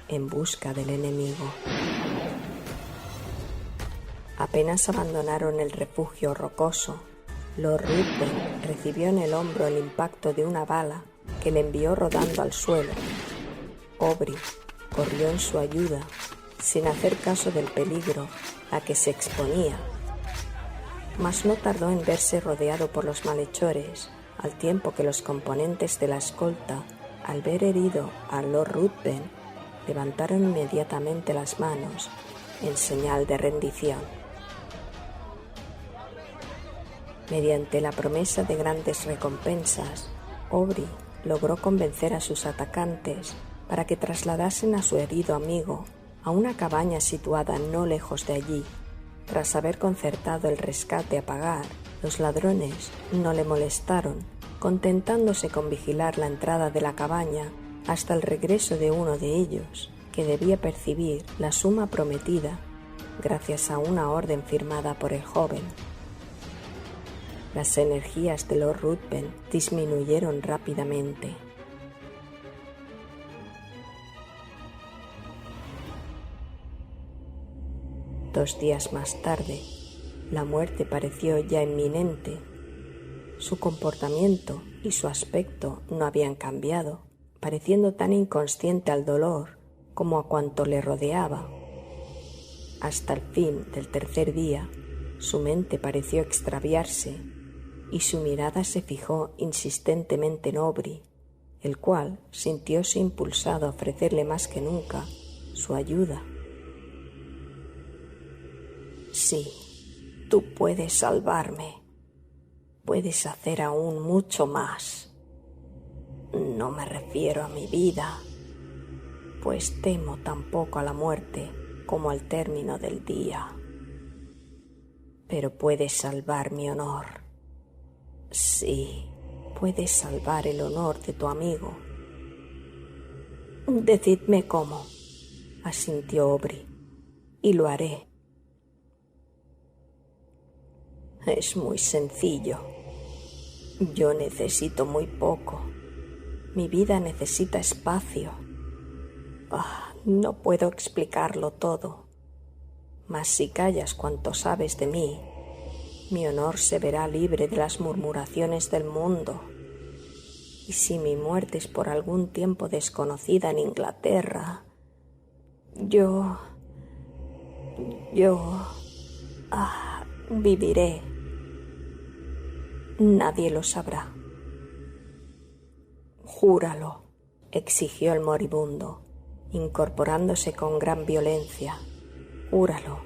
en busca del enemigo. Apenas abandonaron el refugio rocoso, Lord Ruthven recibió en el hombro el impacto de una bala que le envió rodando al suelo. Aubrey corrió en su ayuda, sin hacer caso del peligro a que se exponía, mas no tardó en verse rodeado por los malhechores, al tiempo que los componentes de la escolta, al ver herido a Lord Ruthven, levantaron inmediatamente las manos en señal de rendición. Mediante la promesa de grandes recompensas, Aubrey logró convencer a sus atacantes para que trasladasen a su herido amigo a una cabaña situada no lejos de allí. Tras haber concertado el rescate a pagar, los ladrones no le molestaron, contentándose con vigilar la entrada de la cabaña hasta el regreso de uno de ellos, que debía percibir la suma prometida gracias a una orden firmada por el joven. Las energías de Lord Ruthven disminuyeron rápidamente. 2 días más tarde, la muerte pareció ya inminente. Su comportamiento y su aspecto no habían cambiado, pareciendo tan inconsciente al dolor como a cuanto le rodeaba. Hasta el fin del 3er día, su mente pareció extraviarse y su mirada se fijó insistentemente en Aubrey, el cual sintióse impulsado a ofrecerle más que nunca su ayuda. «Sí, tú puedes salvarme. Puedes hacer aún mucho más. No me refiero a mi vida, pues temo tan poco a la muerte como al término del día. Pero puedes salvar mi honor. Sí, puedes salvar el honor de tu amigo». «Decidme cómo», asintió Aubrey, «y lo haré». «Es muy sencillo. Yo necesito muy poco. Mi vida necesita espacio. No puedo explicarlo todo. Mas si callas cuanto sabes de mí, mi honor se verá libre de las murmuraciones del mundo. Y si mi muerte es por algún tiempo desconocida en Inglaterra, yo viviré. Nadie lo sabrá». «Júralo», exigió el moribundo, incorporándose con gran violencia. «Júralo,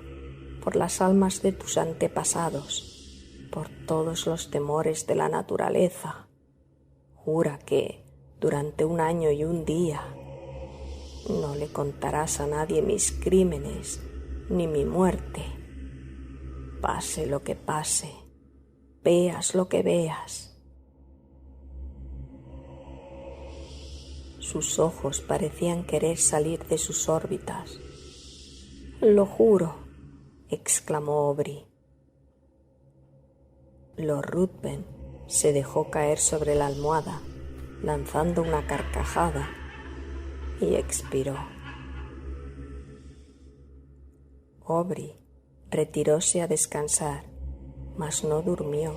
por las almas de tus antepasados, por todos los temores de la naturaleza. Jura que, durante 1 año y 1 día, no le contarás a nadie mis crímenes ni mi muerte. Pase lo que pase, veas lo que veas». Sus ojos parecían querer salir de sus órbitas. «Lo juro», exclamó Aubrey. Lord Ruthven se dejó caer sobre la almohada, lanzando una carcajada, y expiró. Aubrey retiróse a descansar, mas no durmió,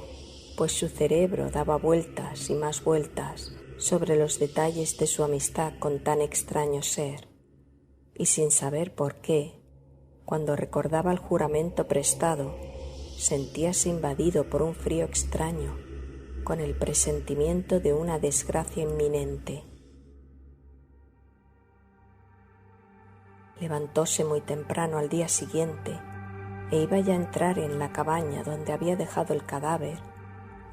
pues su cerebro daba vueltas y más vueltas sobre los detalles de su amistad con tan extraño ser, y sin saber por qué, cuando recordaba el juramento prestado, sentíase invadido por un frío extraño, con el presentimiento de una desgracia inminente. Levantóse muy temprano al día siguiente e iba ya a entrar en la cabaña donde había dejado el cadáver,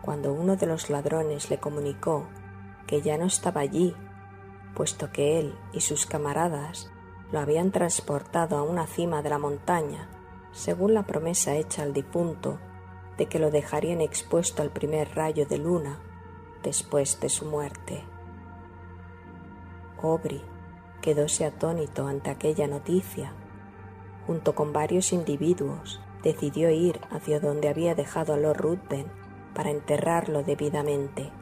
cuando uno de los ladrones le comunicó que ya no estaba allí, puesto que él y sus camaradas lo habían transportado a una cima de la montaña, según la promesa hecha al difunto de que lo dejarían expuesto al primer rayo de luna después de su muerte. Aubrey quedóse atónito ante aquella noticia. Junto con varios individuos, decidió ir hacia donde había dejado a Lord Ruthven para enterrarlo debidamente.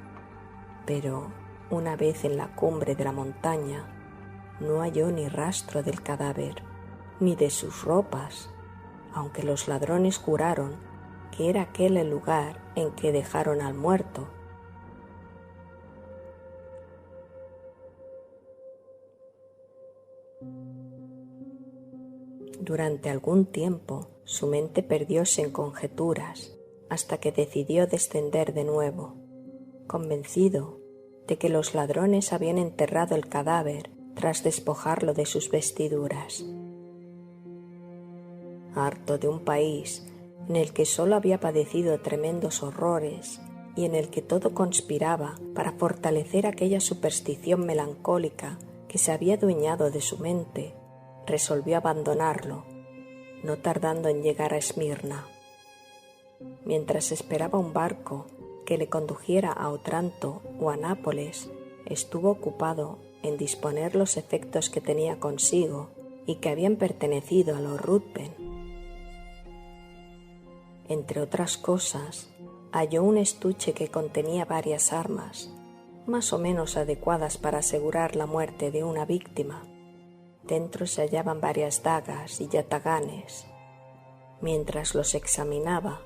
Pero, una vez en la cumbre de la montaña, no halló ni rastro del cadáver, ni de sus ropas, aunque los ladrones juraron que era aquel el lugar en que dejaron al muerto. Durante algún tiempo su mente perdióse en conjeturas, hasta que decidió descender de nuevo, convencido de que los ladrones habían enterrado el cadáver tras despojarlo de sus vestiduras. Harto de un país en el que solo había padecido tremendos horrores y en el que todo conspiraba para fortalecer aquella superstición melancólica que se había adueñado de su mente, resolvió abandonarlo, no tardando en llegar a Esmirna. Mientras esperaba un barco que le condujera a Otranto o a Nápoles, estuvo ocupado en disponer los efectos que tenía consigo y que habían pertenecido a los Ruthven. Entre otras cosas, halló un estuche que contenía varias armas, más o menos adecuadas para asegurar la muerte de una víctima. Dentro se hallaban varias dagas y yataganes. Mientras los examinaba,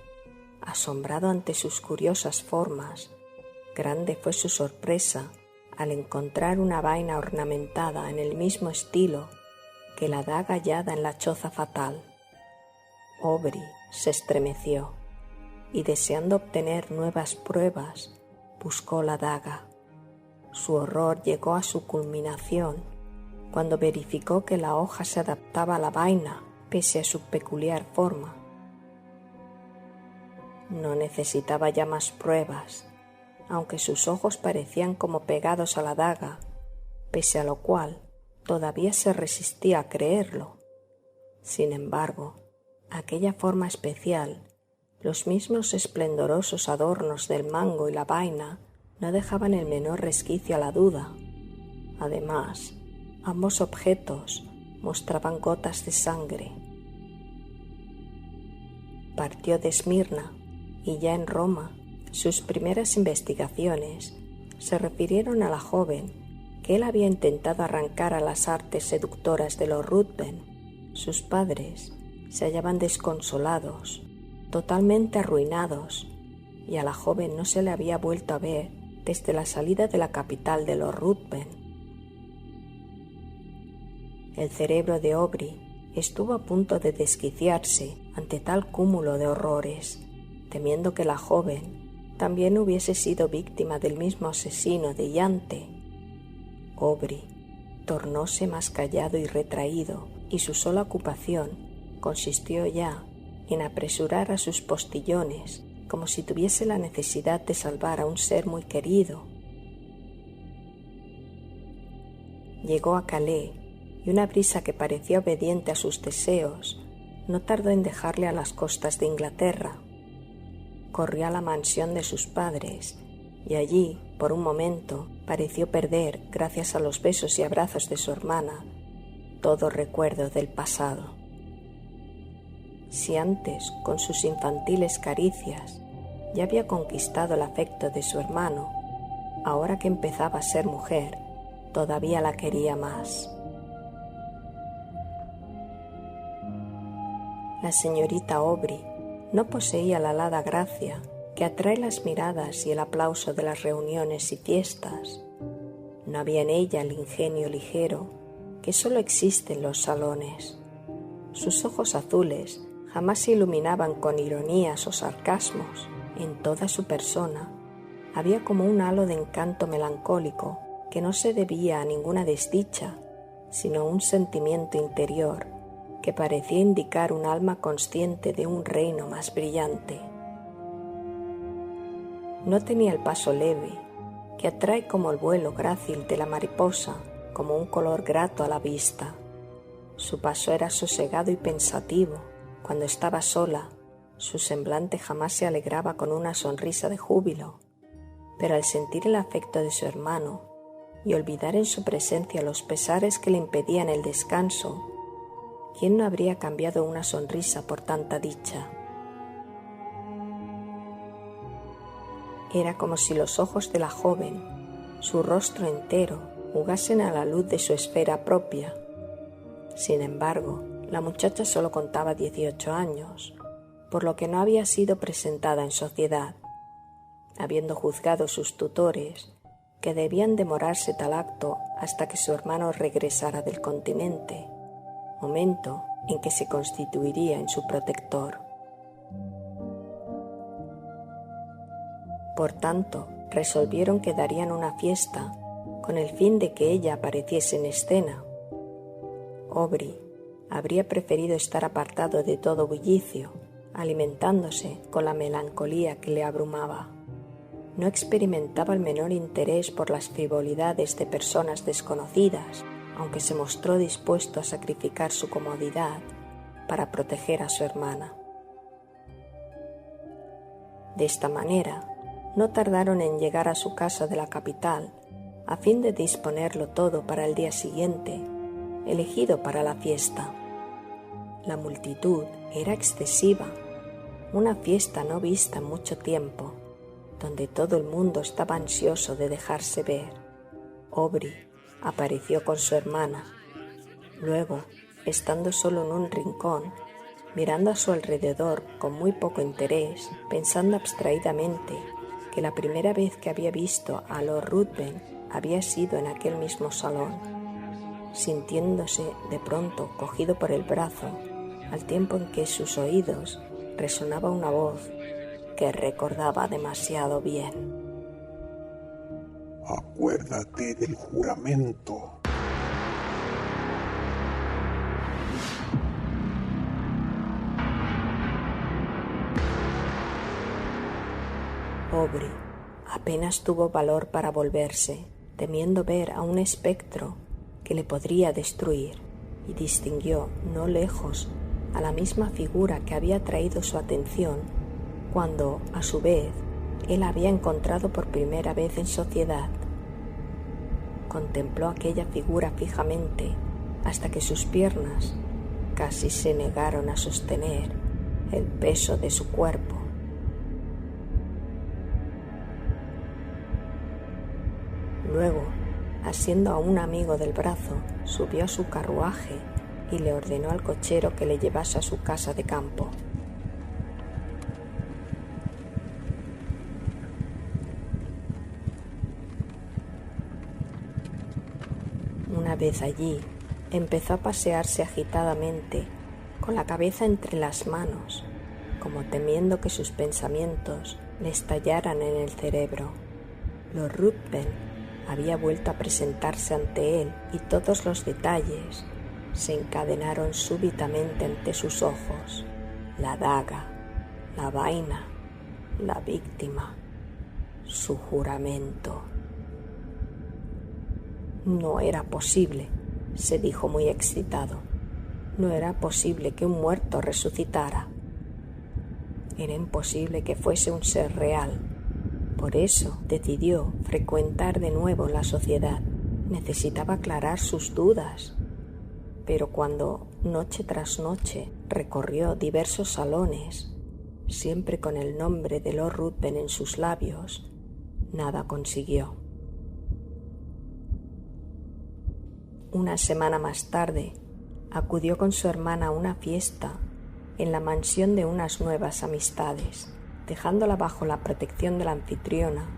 asombrado ante sus curiosas formas, grande fue su sorpresa al encontrar una vaina ornamentada en el mismo estilo que la daga hallada en la choza fatal. Aubrey se estremeció y, deseando obtener nuevas pruebas, buscó la daga. Su horror llegó a su culminación cuando verificó que la hoja se adaptaba a la vaina pese a su peculiar forma. No necesitaba ya más pruebas, aunque sus ojos parecían como pegados a la daga, pese a lo cual todavía se resistía a creerlo. Sin embargo, aquella forma especial, los mismos esplendorosos adornos del mango y la vaina no dejaban el menor resquicio a la duda. Además, ambos objetos mostraban gotas de sangre. Partió de Esmirna y ya en Roma sus primeras investigaciones se refirieron a la joven que él había intentado arrancar a las artes seductoras de los Ruthven. Sus padres se hallaban desconsolados, totalmente arruinados, y a la joven no se le había vuelto a ver desde la salida de la capital de los Ruthven. El cerebro de Aubrey estuvo a punto de desquiciarse ante tal cúmulo de horrores, temiendo que la joven también hubiese sido víctima del mismo asesino de Iante. Aubrey tornóse más callado y retraído, y su sola ocupación consistió ya en apresurar a sus postillones como si tuviese la necesidad de salvar a un ser muy querido. Llegó a Calais y una brisa que parecía obediente a sus deseos no tardó en dejarle a las costas de Inglaterra. Corrió a la mansión de sus padres y allí, por un momento, pareció perder, gracias a los besos y abrazos de su hermana, todo recuerdo del pasado. Si antes, con sus infantiles caricias, ya había conquistado el afecto de su hermano, ahora que empezaba a ser mujer, todavía la quería más. La señorita Aubrey no poseía la alada gracia que atrae las miradas y el aplauso de las reuniones y fiestas. No había en ella el ingenio ligero que solo existe en los salones. Sus ojos azules jamás se iluminaban con ironías o sarcasmos. En toda su persona había como un halo de encanto melancólico que no se debía a ninguna desdicha, sino a un sentimiento interior que parecía indicar un alma consciente de un reino más brillante. No tenía el paso leve, que atrae como el vuelo grácil de la mariposa, como un color grato a la vista. Su paso era sosegado y pensativo. Cuando estaba sola, su semblante jamás se alegraba con una sonrisa de júbilo, pero al sentir el afecto de su hermano y olvidar en su presencia los pesares que le impedían el descanso, ¿quién no habría cambiado una sonrisa por tanta dicha? Era como si los ojos de la joven, su rostro entero, jugasen a la luz de su esfera propia. Sin embargo, la muchacha solo contaba 18 años, por lo que no había sido presentada en sociedad, habiendo juzgado sus tutores que debían demorarse tal acto hasta que su hermano regresara del continente, momento en que se constituiría en su protector. Por tanto, resolvieron que darían una fiesta con el fin de que ella apareciese en escena. Aubrey habría preferido estar apartado de todo bullicio, alimentándose con la melancolía que le abrumaba. No experimentaba el menor interés por las frivolidades de personas desconocidas, aunque se mostró dispuesto a sacrificar su comodidad para proteger a su hermana. De esta manera, no tardaron en llegar a su casa de la capital, a fin de disponerlo todo para el día siguiente, elegido para la fiesta. La multitud era excesiva, una fiesta no vista en mucho tiempo, donde todo el mundo estaba ansioso de dejarse ver. Aubrey apareció con su hermana. Luego, estando solo en un rincón, mirando a su alrededor con muy poco interés, pensando abstraídamente que la primera vez que había visto a Lord Ruthven había sido en aquel mismo salón, sintiéndose de pronto cogido por el brazo, al tiempo en que sus oídos resonaba una voz que recordaba demasiado bien. Acuérdate del juramento. Aubrey apenas tuvo valor para volverse, temiendo ver a un espectro que le podría destruir, y distinguió no lejos a la misma figura que había atraído su atención cuando, a su vez, él había encontrado por primera vez en sociedad. Contempló aquella figura fijamente hasta que sus piernas casi se negaron a sostener el peso de su cuerpo. Luego, asiendo a un amigo del brazo, subió a su carruaje y le ordenó al cochero que le llevase a su casa de campo. Una vez allí, empezó a pasearse agitadamente, con la cabeza entre las manos, como temiendo que sus pensamientos le estallaran en el cerebro. Lord Ruthven había vuelto a presentarse ante él y todos los detalles se encadenaron súbitamente ante sus ojos: la daga, la vaina, la víctima, su juramento. No era posible, se dijo muy excitado. No era posible que un muerto resucitara. Era imposible que fuese un ser real. Por eso decidió frecuentar de nuevo la sociedad. Necesitaba aclarar sus dudas. Pero cuando, noche tras noche, recorrió diversos salones, siempre con el nombre de Lord Ruthven en sus labios, nada consiguió. Una semana más tarde, acudió con su hermana a una fiesta en la mansión de unas nuevas amistades. Dejándola bajo la protección de la anfitriona,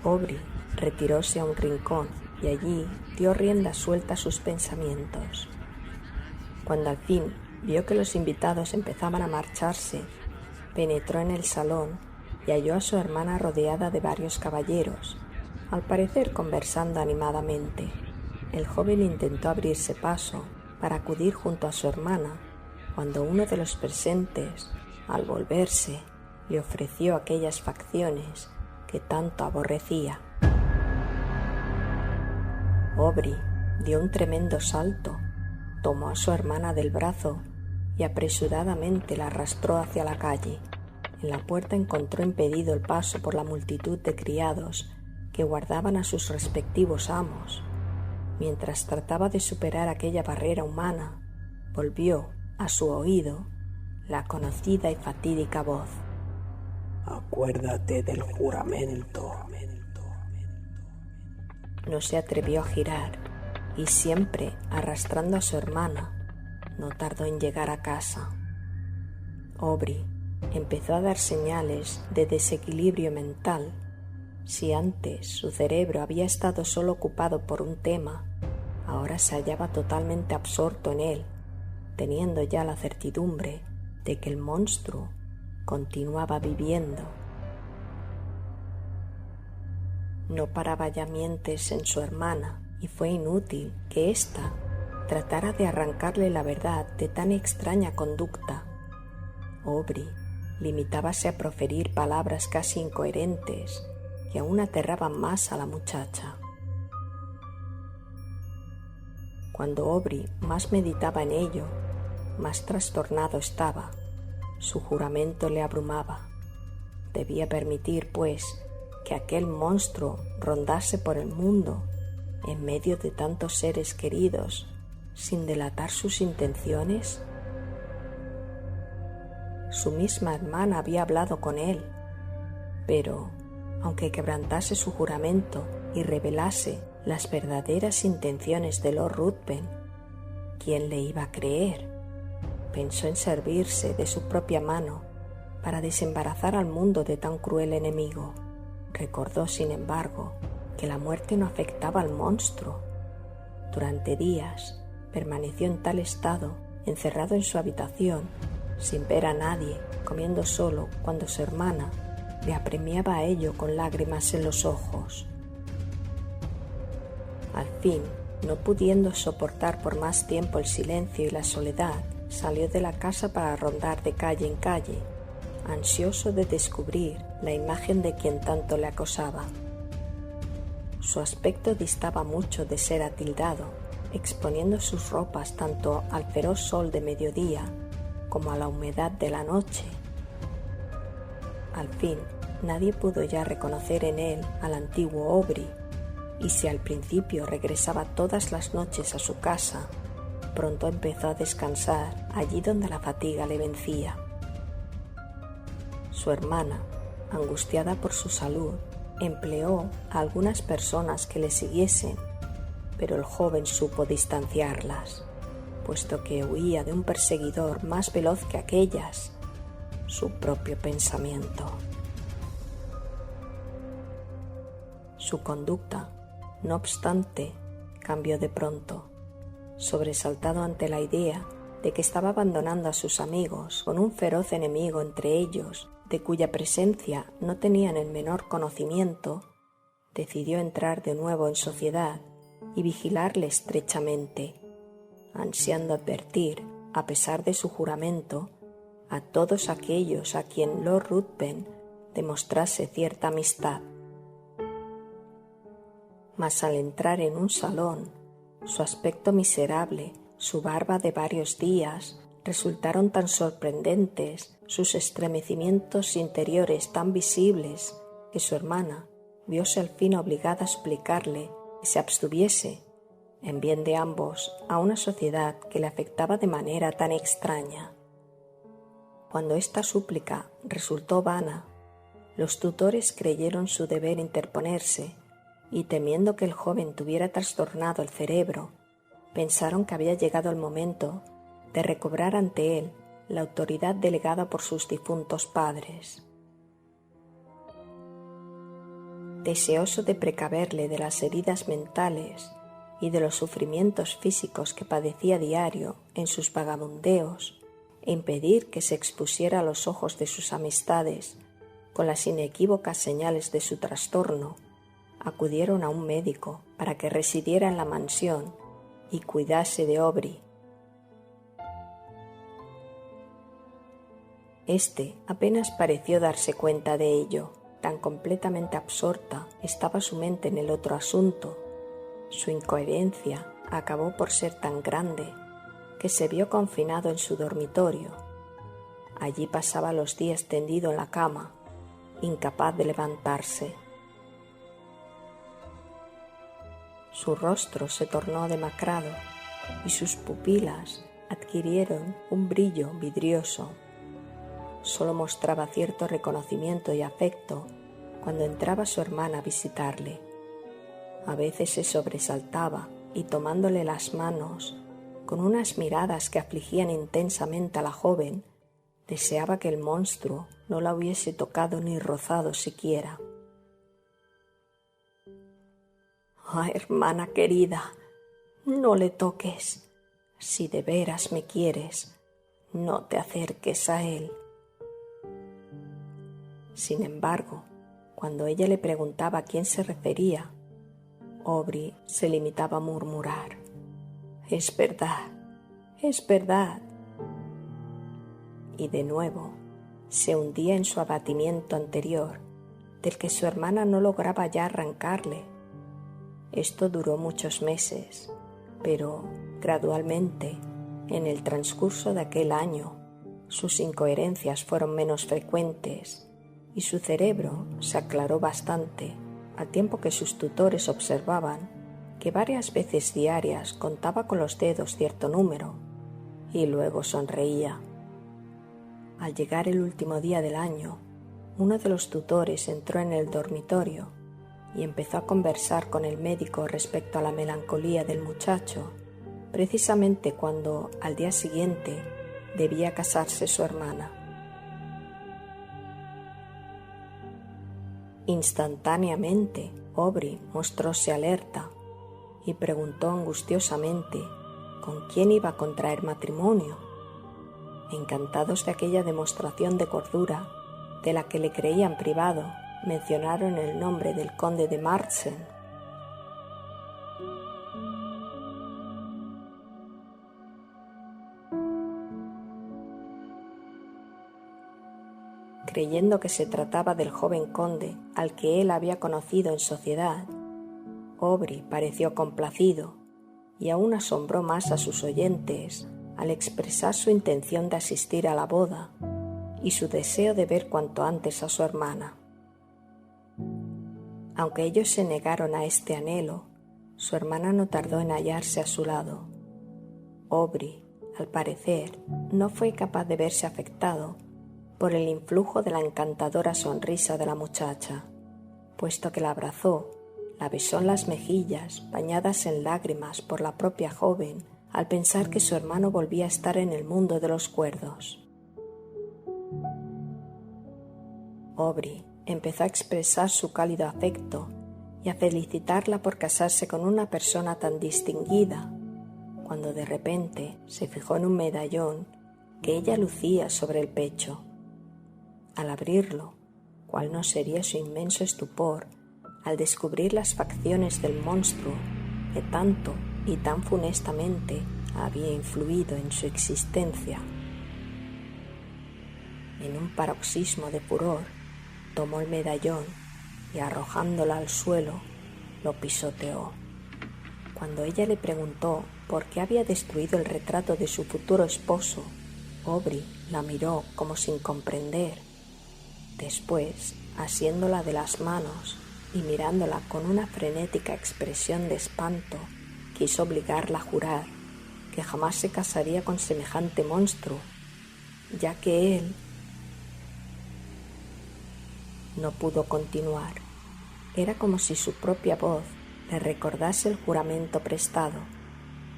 Aubrey retiróse a un rincón y allí dio rienda suelta a sus pensamientos. Cuando al fin vio que los invitados empezaban a marcharse, penetró en el salón y halló a su hermana rodeada de varios caballeros, al parecer conversando animadamente. El joven intentó abrirse paso para acudir junto a su hermana, cuando uno de los presentes, al volverse, le ofreció aquellas facciones que tanto aborrecía. Aubrey dio un tremendo salto, tomó a su hermana del brazo y apresuradamente la arrastró hacia la calle. En la puerta encontró impedido el paso por la multitud de criados que guardaban a sus respectivos amos. Mientras trataba de superar aquella barrera humana, volvió a su oído la conocida y fatídica voz: Acuérdate del juramento. No se atrevió a girar y, siempre arrastrando a su hermana, no tardó en llegar a casa. Aubrey empezó a dar señales de desequilibrio mental. Si antes su cerebro había estado solo ocupado por un tema, ahora se hallaba totalmente absorto en él, teniendo ya la certidumbre de que el monstruo continuaba viviendo. No paraba ya mientes en su hermana y fue inútil que ésta tratara de arrancarle la verdad de tan extraña conducta. Aubrey limitábase a proferir palabras casi incoherentes que aún aterraban más a la muchacha. Cuando Aubrey más meditaba en ello, más trastornado estaba. Su juramento le abrumaba. Debía permitir, pues, que aquel monstruo rondase por el mundo en medio de tantos seres queridos, sin delatar sus intenciones. Su misma hermana había hablado con él, pero, aunque quebrantase su juramento y revelase las verdaderas intenciones de Lord Ruthven, ¿quién le iba a creer? Pensó en servirse de su propia mano para desembarazar al mundo de tan cruel enemigo. Recordó, sin embargo, que la muerte no afectaba al monstruo. Durante días permaneció en tal estado, encerrado en su habitación, sin ver a nadie, comiendo solo cuando su hermana le apremiaba a ello con lágrimas en los ojos. Al fin, no pudiendo soportar por más tiempo el silencio y la soledad, salió de la casa para rondar de calle en calle, ansioso de descubrir la imagen de quien tanto le acosaba. Su aspecto distaba mucho de ser atildado, exponiendo sus ropas tanto al feroz sol de mediodía como a la humedad de la noche. Al fin, nadie pudo ya reconocer en él al antiguo Aubrey, y si al principio regresaba todas las noches a su casa, pronto empezó a descansar allí donde la fatiga le vencía. Su hermana, angustiada por su salud, empleó a algunas personas que le siguiesen, pero el joven supo distanciarlas, puesto que huía de un perseguidor más veloz que aquellas, su propio pensamiento. Su conducta, no obstante, cambió de pronto, sobresaltado ante la idea de que estaba abandonando a sus amigos con un feroz enemigo entre ellos, de cuya presencia no tenían el menor conocimiento. Decidió entrar de nuevo en sociedad y vigilarle estrechamente, ansiando advertir, a pesar de su juramento, a todos aquellos a quien Lord Ruthven demostrase cierta amistad. Mas al entrar en un salón, su aspecto miserable, su barba de varios días, resultaron tan sorprendentes, sus estremecimientos interiores tan visibles, que su hermana vióse al fin obligada a suplicarle que se abstuviese, en bien de ambos, a una sociedad que le afectaba de manera tan extraña. Cuando esta súplica resultó vana, los tutores creyeron su deber interponerse, y temiendo que el joven tuviera trastornado el cerebro, pensaron que había llegado el momento de recobrar ante él la autoridad delegada por sus difuntos padres. Deseoso de precaverle de las heridas mentales y de los sufrimientos físicos que padecía diario en sus vagabundeos, e impedir que se expusiera a los ojos de sus amistades con las inequívocas señales de su trastorno, acudieron a un médico para que residiera en la mansión y cuidase de Aubrey. Este apenas pareció darse cuenta de ello, tan completamente absorta estaba su mente en el otro asunto. Su incoherencia acabó por ser tan grande que se vio confinado en su dormitorio. Allí pasaba los días tendido en la cama, incapaz de levantarse. Su rostro se tornó demacrado y sus pupilas adquirieron un brillo vidrioso. Solo mostraba cierto reconocimiento y afecto cuando entraba su hermana a visitarle. A veces se sobresaltaba y, tomándole las manos, con unas miradas que afligían intensamente a la joven, deseaba que el monstruo no la hubiese tocado ni rozado siquiera. «Ah, hermana querida, no le toques. Si de veras me quieres, no te acerques a él». Sin embargo, cuando ella le preguntaba a quién se refería, Aubrey se limitaba a murmurar: «Es verdad, es verdad». Y de nuevo se hundía en su abatimiento anterior, del que su hermana no lograba ya arrancarle. Esto duró muchos meses, pero gradualmente, en el transcurso de aquel año, sus incoherencias fueron menos frecuentes y su cerebro se aclaró bastante, al tiempo que sus tutores observaban que varias veces diarias contaba con los dedos cierto número y luego sonreía. Al llegar el último día del año, uno de los tutores entró en el dormitorio y empezó a conversar con el médico respecto a la melancolía del muchacho, precisamente cuando, al día siguiente, debía casarse su hermana. Instantáneamente, Aubrey mostróse alerta y preguntó angustiosamente con quién iba a contraer matrimonio. Encantados de aquella demostración de cordura, de la que le creían privado, mencionaron el nombre del conde de Marsden. Creyendo que se trataba del joven conde al que él había conocido en sociedad, Aubrey pareció complacido y aún asombró más a sus oyentes al expresar su intención de asistir a la boda y su deseo de ver cuanto antes a su hermana. Aunque ellos se negaron a este anhelo, su hermana no tardó en hallarse a su lado. Aubrey, al parecer, no fue capaz de verse afectado por el influjo de la encantadora sonrisa de la muchacha, puesto que la abrazó, la besó en las mejillas, bañadas en lágrimas por la propia joven, al pensar que su hermano volvía a estar en el mundo de los cuerdos. Aubrey empezó a expresar su cálido afecto y a felicitarla por casarse con una persona tan distinguida, cuando de repente se fijó en un medallón que ella lucía sobre el pecho. Al abrirlo, cuál no sería su inmenso estupor al descubrir las facciones del monstruo que tanto y tan funestamente había influido en su existencia. En un paroxismo de furor, tomó el medallón y arrojándola al suelo, lo pisoteó. Cuando ella le preguntó por qué había destruido el retrato de su futuro esposo, Aubrey la miró como sin comprender. Después, asiéndola de las manos y mirándola con una frenética expresión de espanto, quiso obligarla a jurar que jamás se casaría con semejante monstruo, ya que él no pudo continuar. Era como si su propia voz le recordase el juramento prestado,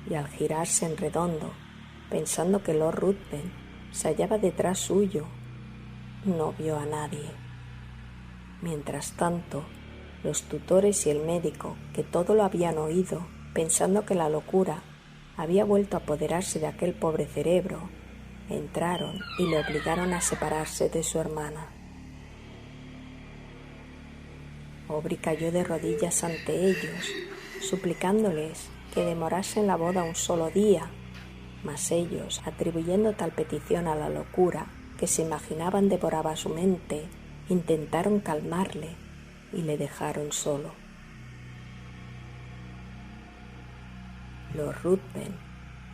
y al girarse en redondo, pensando que Lord Ruthven se hallaba detrás suyo, no vio a nadie. Mientras tanto, los tutores y el médico, que todo lo habían oído, pensando que la locura había vuelto a apoderarse de aquel pobre cerebro, entraron y le obligaron a separarse de su hermana. Aubrey cayó de rodillas ante ellos, suplicándoles que demorasen la boda un solo día, mas ellos, atribuyendo tal petición a la locura que se imaginaban devoraba su mente, intentaron calmarle y le dejaron solo. Lord Ruthven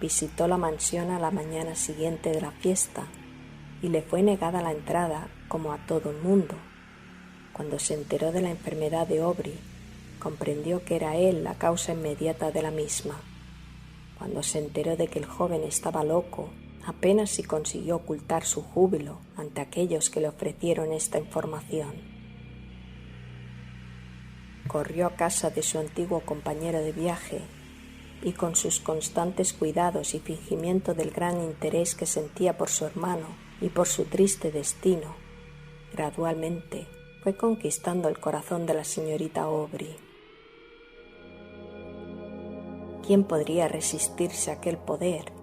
visitó la mansión a la mañana siguiente de la fiesta y le fue negada la entrada como a todo el mundo. Cuando se enteró de la enfermedad de Aubrey, comprendió que era él la causa inmediata de la misma. Cuando se enteró de que el joven estaba loco, apenas si consiguió ocultar su júbilo ante aquellos que le ofrecieron esta información. Corrió a casa de su antiguo compañero de viaje y con sus constantes cuidados y fingimiento del gran interés que sentía por su hermano y por su triste destino, gradualmente fue conquistando el corazón de la señorita Aubrey. ¿Quién podría resistirse a aquel poder?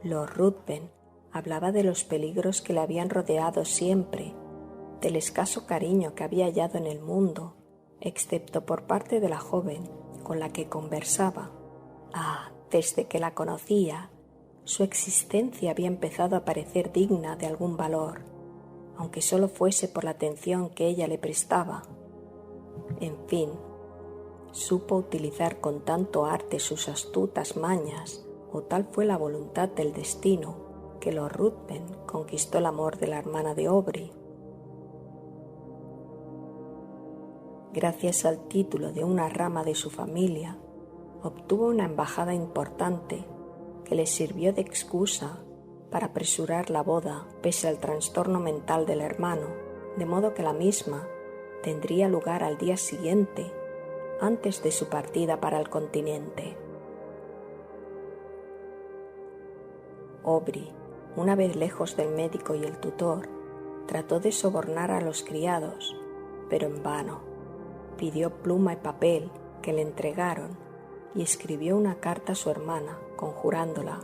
Lord Ruthven hablaba de los peligros que le habían rodeado siempre, del escaso cariño que había hallado en el mundo, excepto por parte de la joven con la que conversaba. Desde que la conocía, su existencia había empezado a parecer digna de algún valor, aunque solo fuese por la atención que ella le prestaba. En fin, supo utilizar con tanto arte sus astutas mañas, o tal fue la voluntad del destino, que Lord Ruthven conquistó el amor de la hermana de Aubrey. Gracias al título de una rama de su familia, obtuvo una embajada importante que le sirvió de excusa para apresurar la boda pese al trastorno mental del hermano, de modo que la misma tendría lugar al día siguiente, antes de su partida para el continente. Aubrey una vez lejos del médico y el tutor, trató de sobornar a los criados, pero en vano. Pidió pluma y papel, que le entregaron, y escribió una carta a su hermana, conjurándola,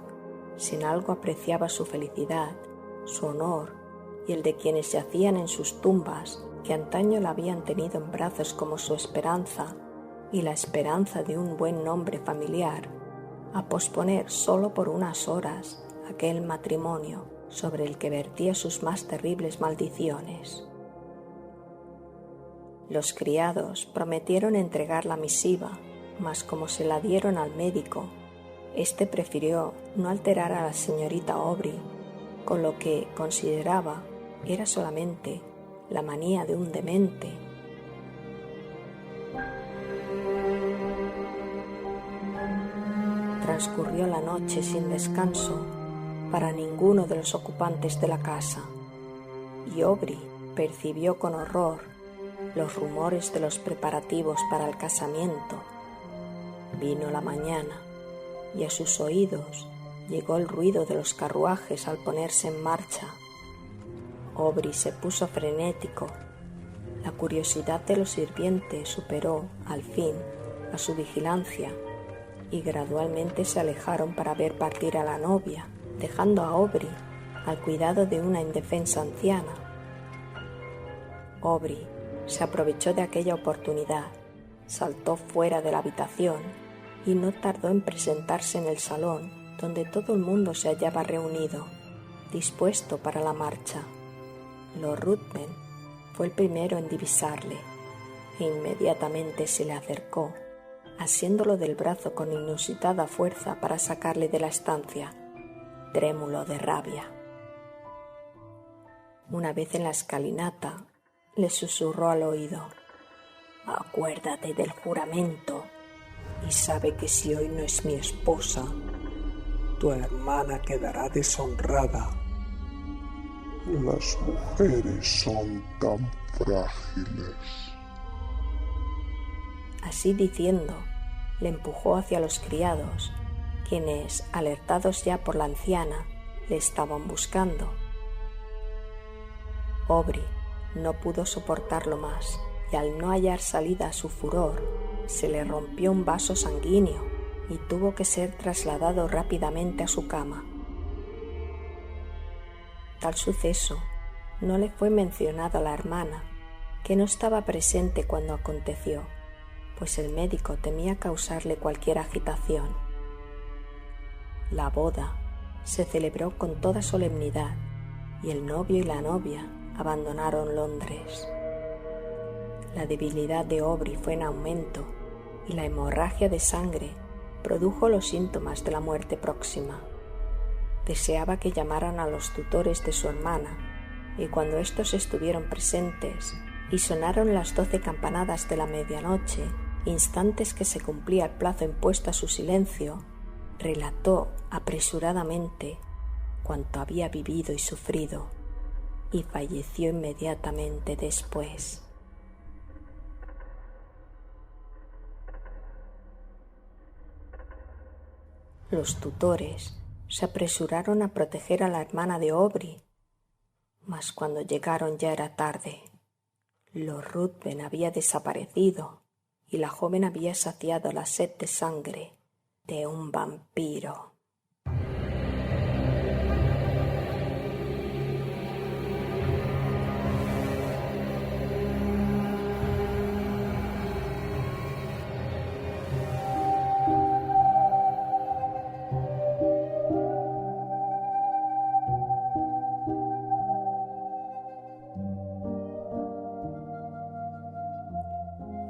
si en algo apreciaba su felicidad, su honor y el de quienes yacían en sus tumbas, que antaño la habían tenido en brazos como su esperanza y la esperanza de un buen nombre familiar, a posponer solo por unas horas aquel matrimonio sobre el que vertía sus más terribles maldiciones. Los criados prometieron entregar la misiva, mas como se la dieron al médico, éste prefirió no alterar a la señorita Aubrey con lo que consideraba era solamente la manía de un demente. Transcurrió la noche sin descanso para ninguno de los ocupantes de la casa, y Aubrey percibió con horror los rumores de los preparativos para el casamiento. Vino la mañana y a sus oídos llegó el ruido de los carruajes al ponerse en marcha. Aubrey se puso frenético. La curiosidad de los sirvientes superó, al fin, a su vigilancia y gradualmente se alejaron para ver partir a la novia, dejando a Aubrey al cuidado de una indefensa anciana. Aubrey se aprovechó de aquella oportunidad, saltó fuera de la habitación y no tardó en presentarse en el salón donde todo el mundo se hallaba reunido, dispuesto para la marcha. Lord Ruthven fue el primero en divisarle e inmediatamente se le acercó, asiéndolo del brazo con inusitada fuerza para sacarle de la estancia, trémulo de rabia. Una vez en la escalinata, le susurró al oído: «Acuérdate del juramento y sabe que si hoy no es mi esposa, tu hermana quedará deshonrada. Las mujeres son tan frágiles». Así diciendo, le empujó hacia los criados, quienes, alertados ya por la anciana, le estaban buscando. Aubrey no pudo soportarlo más y al no hallar salida a su furor, se le rompió un vaso sanguíneo y tuvo que ser trasladado rápidamente a su cama. Tal suceso no le fue mencionado a la hermana, que no estaba presente cuando aconteció, pues el médico temía causarle cualquier agitación. La boda se celebró con toda solemnidad y el novio y la novia abandonaron Londres. La debilidad de Aubrey fue en aumento y la hemorragia de sangre produjo los síntomas de la muerte próxima. Deseaba que llamaran a los tutores de su hermana y cuando éstos estuvieron presentes y sonaron las 12 campanadas de la medianoche, instantes que se cumplía el plazo impuesto a su silencio, relató apresuradamente cuanto había vivido y sufrido y falleció inmediatamente después. Los tutores se apresuraron a proteger a la hermana de Aubrey, mas cuando llegaron ya era tarde. Lord Ruthven había desaparecido y la joven había saciado la sed de sangre de un vampiro.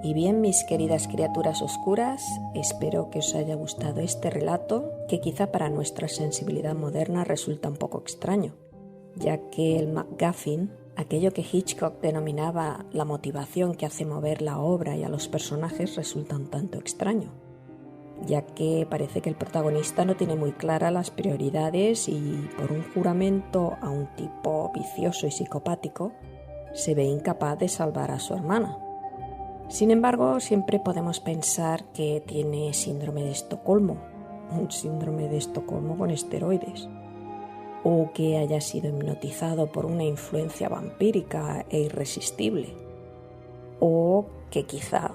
Y bien, mis queridas criaturas oscuras, espero que os haya gustado este relato, que quizá para nuestra sensibilidad moderna resulta un poco extraño, ya que el MacGuffin, aquello que Hitchcock denominaba la motivación que hace mover la obra y a los personajes, resulta un tanto extraño, ya que parece que el protagonista no tiene muy claras las prioridades y por un juramento a un tipo vicioso y psicopático se ve incapaz de salvar a su hermana. Sin embargo, siempre podemos pensar que tiene síndrome de Estocolmo, un síndrome de Estocolmo con esteroides. o que haya sido hipnotizado por una influencia vampírica e irresistible, o que quizá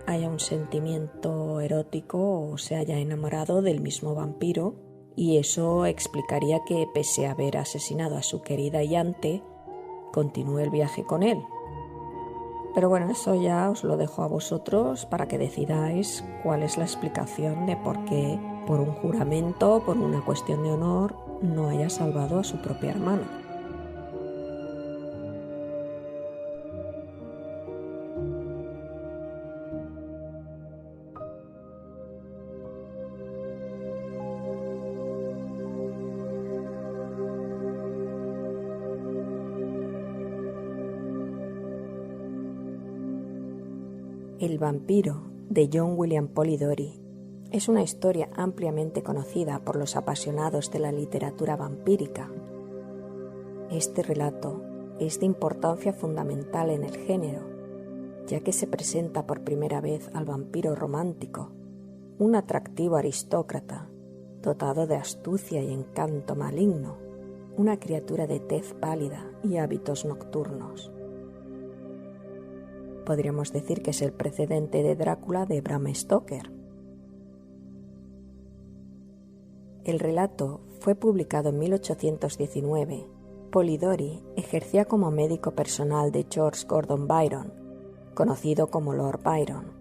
haya un sentimiento erótico o se haya enamorado del mismo vampiro, y eso explicaría que, pese a haber asesinado a su querida Yante, continúe el viaje con él. Pero bueno, eso ya os lo dejo a vosotros para que decidáis cuál es la explicación de por qué, por un juramento, por una cuestión de honor, no haya salvado a su propia hermana. El vampiro, de John William Polidori, es una historia ampliamente conocida por los apasionados de la literatura vampírica. Este relato es de importancia fundamental en el género, ya que se presenta por primera vez al vampiro romántico, un atractivo aristócrata, dotado de astucia y encanto maligno, una criatura de tez pálida y hábitos nocturnos. Podríamos decir que es el precedente de Drácula de Bram Stoker. El relato fue publicado en 1819. Polidori ejercía como médico personal de George Gordon Byron, conocido como Lord Byron.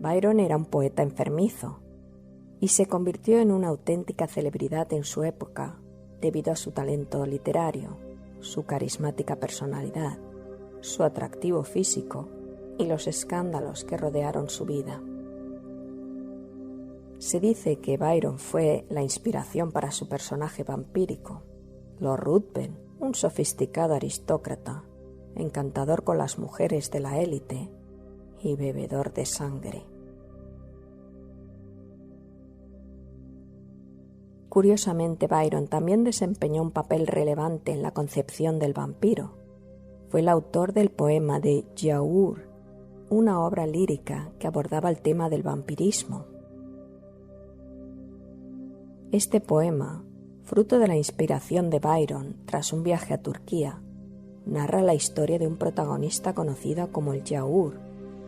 Byron era un poeta enfermizo y se convirtió en una auténtica celebridad en su época debido a su talento literario, su carismática personalidad, su atractivo físico y los escándalos que rodearon su vida. Se dice que Byron fue la inspiración para su personaje vampírico, Lord Ruthven, un sofisticado aristócrata, encantador con las mujeres de la élite y bebedor de sangre. Curiosamente, Byron también desempeñó un papel relevante en la concepción del vampiro. Fue el autor del poema de Giaour, una obra lírica que abordaba el tema del vampirismo. Este poema, fruto de la inspiración de Byron tras un viaje a Turquía, narra la historia de un protagonista conocido como el Giaour,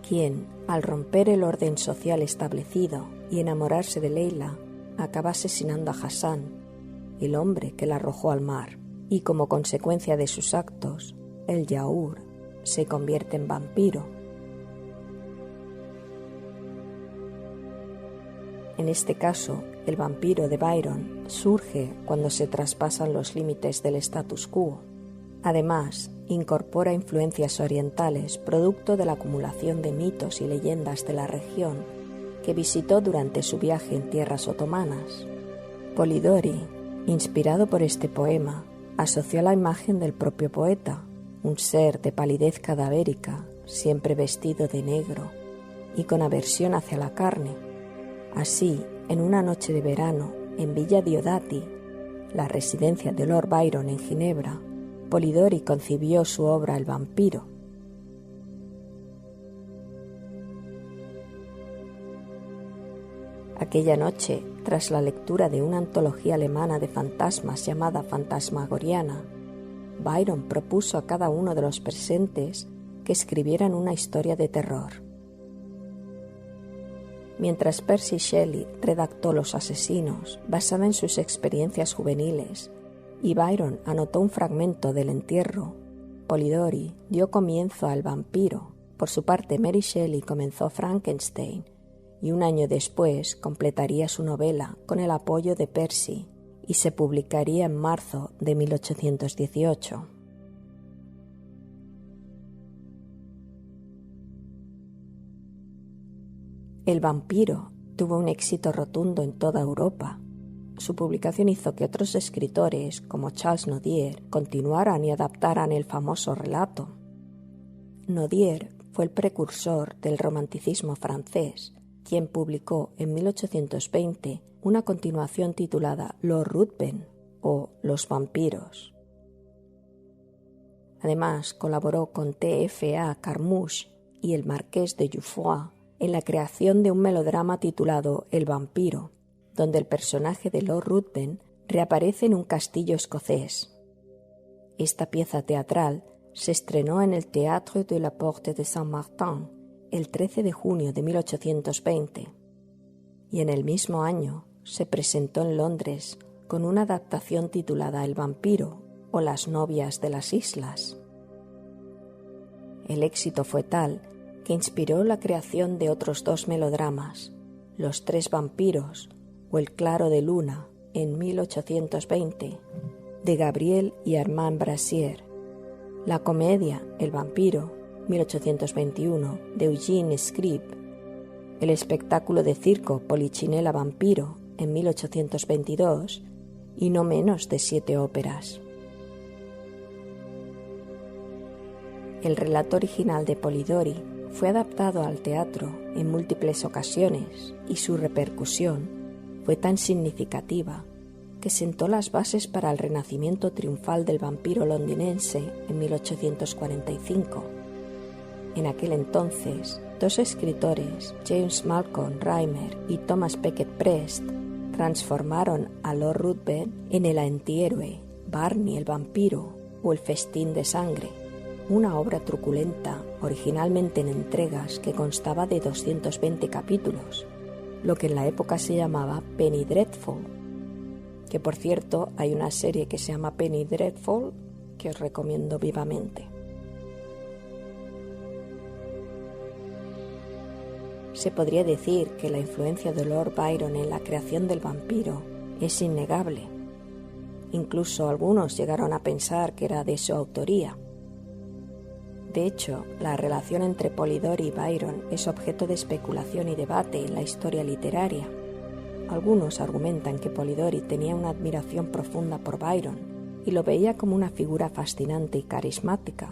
quien, al romper el orden social establecido y enamorarse de Leila, acaba asesinando a Hassan, el hombre que la arrojó al mar, y como consecuencia de sus actos, el Giaour se convierte en vampiro. En este caso, el vampiro de Byron surge cuando se traspasan los límites del status quo. Además, incorpora influencias orientales producto de la acumulación de mitos y leyendas de la región que visitó durante su viaje en tierras otomanas. Polidori, inspirado por este poema, asoció la imagen del propio poeta, un ser de palidez cadavérica, siempre vestido de negro y con aversión hacia la carne. Así, en una noche de verano, en Villa Diodati, la residencia de Lord Byron en Ginebra, Polidori concibió su obra El vampiro. Aquella noche, tras la lectura de una antología alemana de fantasmas llamada Fantasmagoriana, Byron propuso a cada uno de los presentes que escribieran una historia de terror. Mientras Percy Shelley redactó Los asesinos, basada en sus experiencias juveniles, y Byron anotó un fragmento del entierro, Polidori dio comienzo al vampiro. Por su parte, Mary Shelley comenzó Frankenstein, y un año después completaría su novela con el apoyo de Percy, y se publicaría en marzo de 1818. El vampiro tuvo un éxito rotundo en toda Europa. Su publicación hizo que otros escritores, como Charles Nodier, continuaran y adaptaran el famoso relato. Nodier fue el precursor del romanticismo francés, quien publicó en 1820 una continuación titulada Lord Ruthven o Los vampiros. Además, colaboró con T.F.A. Carmouche y el Marqués de Jouffroy en la creación de un melodrama titulado El vampiro, donde el personaje de Lord Ruthven reaparece en un castillo escocés. Esta pieza teatral se estrenó en el Théâtre de la Porte de Saint-Martin el 13 de junio de 1820 y en el mismo año se presentó en Londres con una adaptación titulada El vampiro o Las novias de las islas. El éxito fue tal que inspiró la creación de otros 2 melodramas, Los tres vampiros o El claro de luna, en 1820, de Gabriel y Armand Brasier, la comedia El vampiro, 1821, de Eugene Scribe, el espectáculo de circo Polichinela Vampiro, en 1822, y no menos de 7 óperas. El relato original de Polidori fue adaptado al teatro en múltiples ocasiones y su repercusión fue tan significativa que sentó las bases para el renacimiento triunfal del vampiro londinense en 1845. En aquel entonces, 2 escritores, James Malcolm Rymer y Thomas Becket Prest, transformaron a Lord Ruthven en el antihéroe, Barney el vampiro o El festín de sangre, una obra truculenta, originalmente en entregas que constaba de 220 capítulos, lo que en la época se llamaba Penny Dreadful, que por cierto hay una serie que se llama Penny Dreadful que os recomiendo vivamente. Se podría decir que la influencia de Lord Byron en la creación del vampiro es innegable. Incluso algunos llegaron a pensar que era de su autoría. De hecho, la relación entre Polidori y Byron es objeto de especulación y debate en la historia literaria. Algunos argumentan que Polidori tenía una admiración profunda por Byron y lo veía como una figura fascinante y carismática.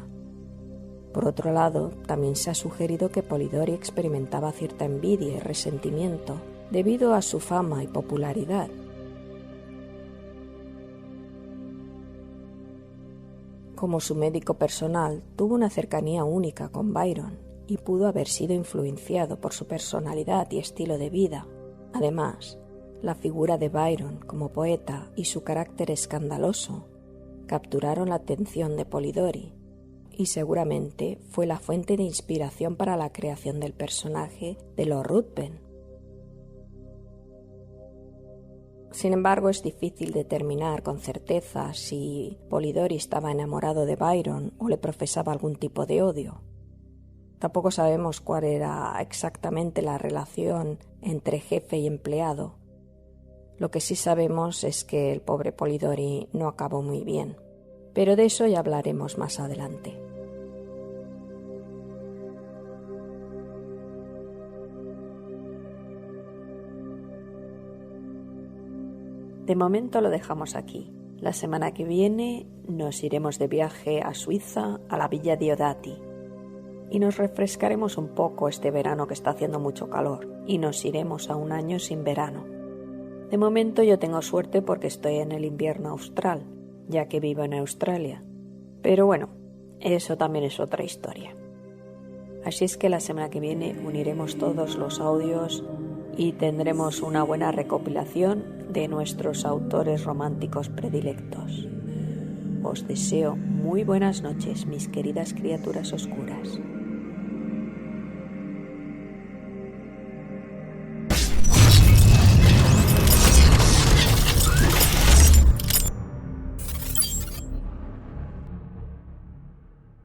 Por otro lado, también se ha sugerido que Polidori experimentaba cierta envidia y resentimiento debido a su fama y popularidad. Como su médico personal, tuvo una cercanía única con Byron y pudo haber sido influenciado por su personalidad y estilo de vida. Además, la figura de Byron como poeta y su carácter escandaloso capturaron la atención de Polidori y seguramente fue la fuente de inspiración para la creación del personaje de Lord Ruthven. Sin embargo, es difícil determinar con certeza si Polidori estaba enamorado de Byron o le profesaba algún tipo de odio. Tampoco sabemos cuál era exactamente la relación entre jefe y empleado. Lo que sí sabemos es que el pobre Polidori no acabó muy bien, pero de eso ya hablaremos más adelante. De momento lo dejamos aquí. La semana que viene nos iremos de viaje a Suiza, a la villa Diodati, y nos refrescaremos un poco este verano que está haciendo mucho calor, y nos iremos a un año sin verano. De momento yo tengo suerte porque estoy en el invierno austral, ya que vivo en Australia. Pero bueno, eso también es otra historia. Así es que la semana que viene uniremos todos los audios y tendremos una buena recopilación de nuestros autores románticos predilectos. Os deseo muy buenas noches, mis queridas criaturas oscuras.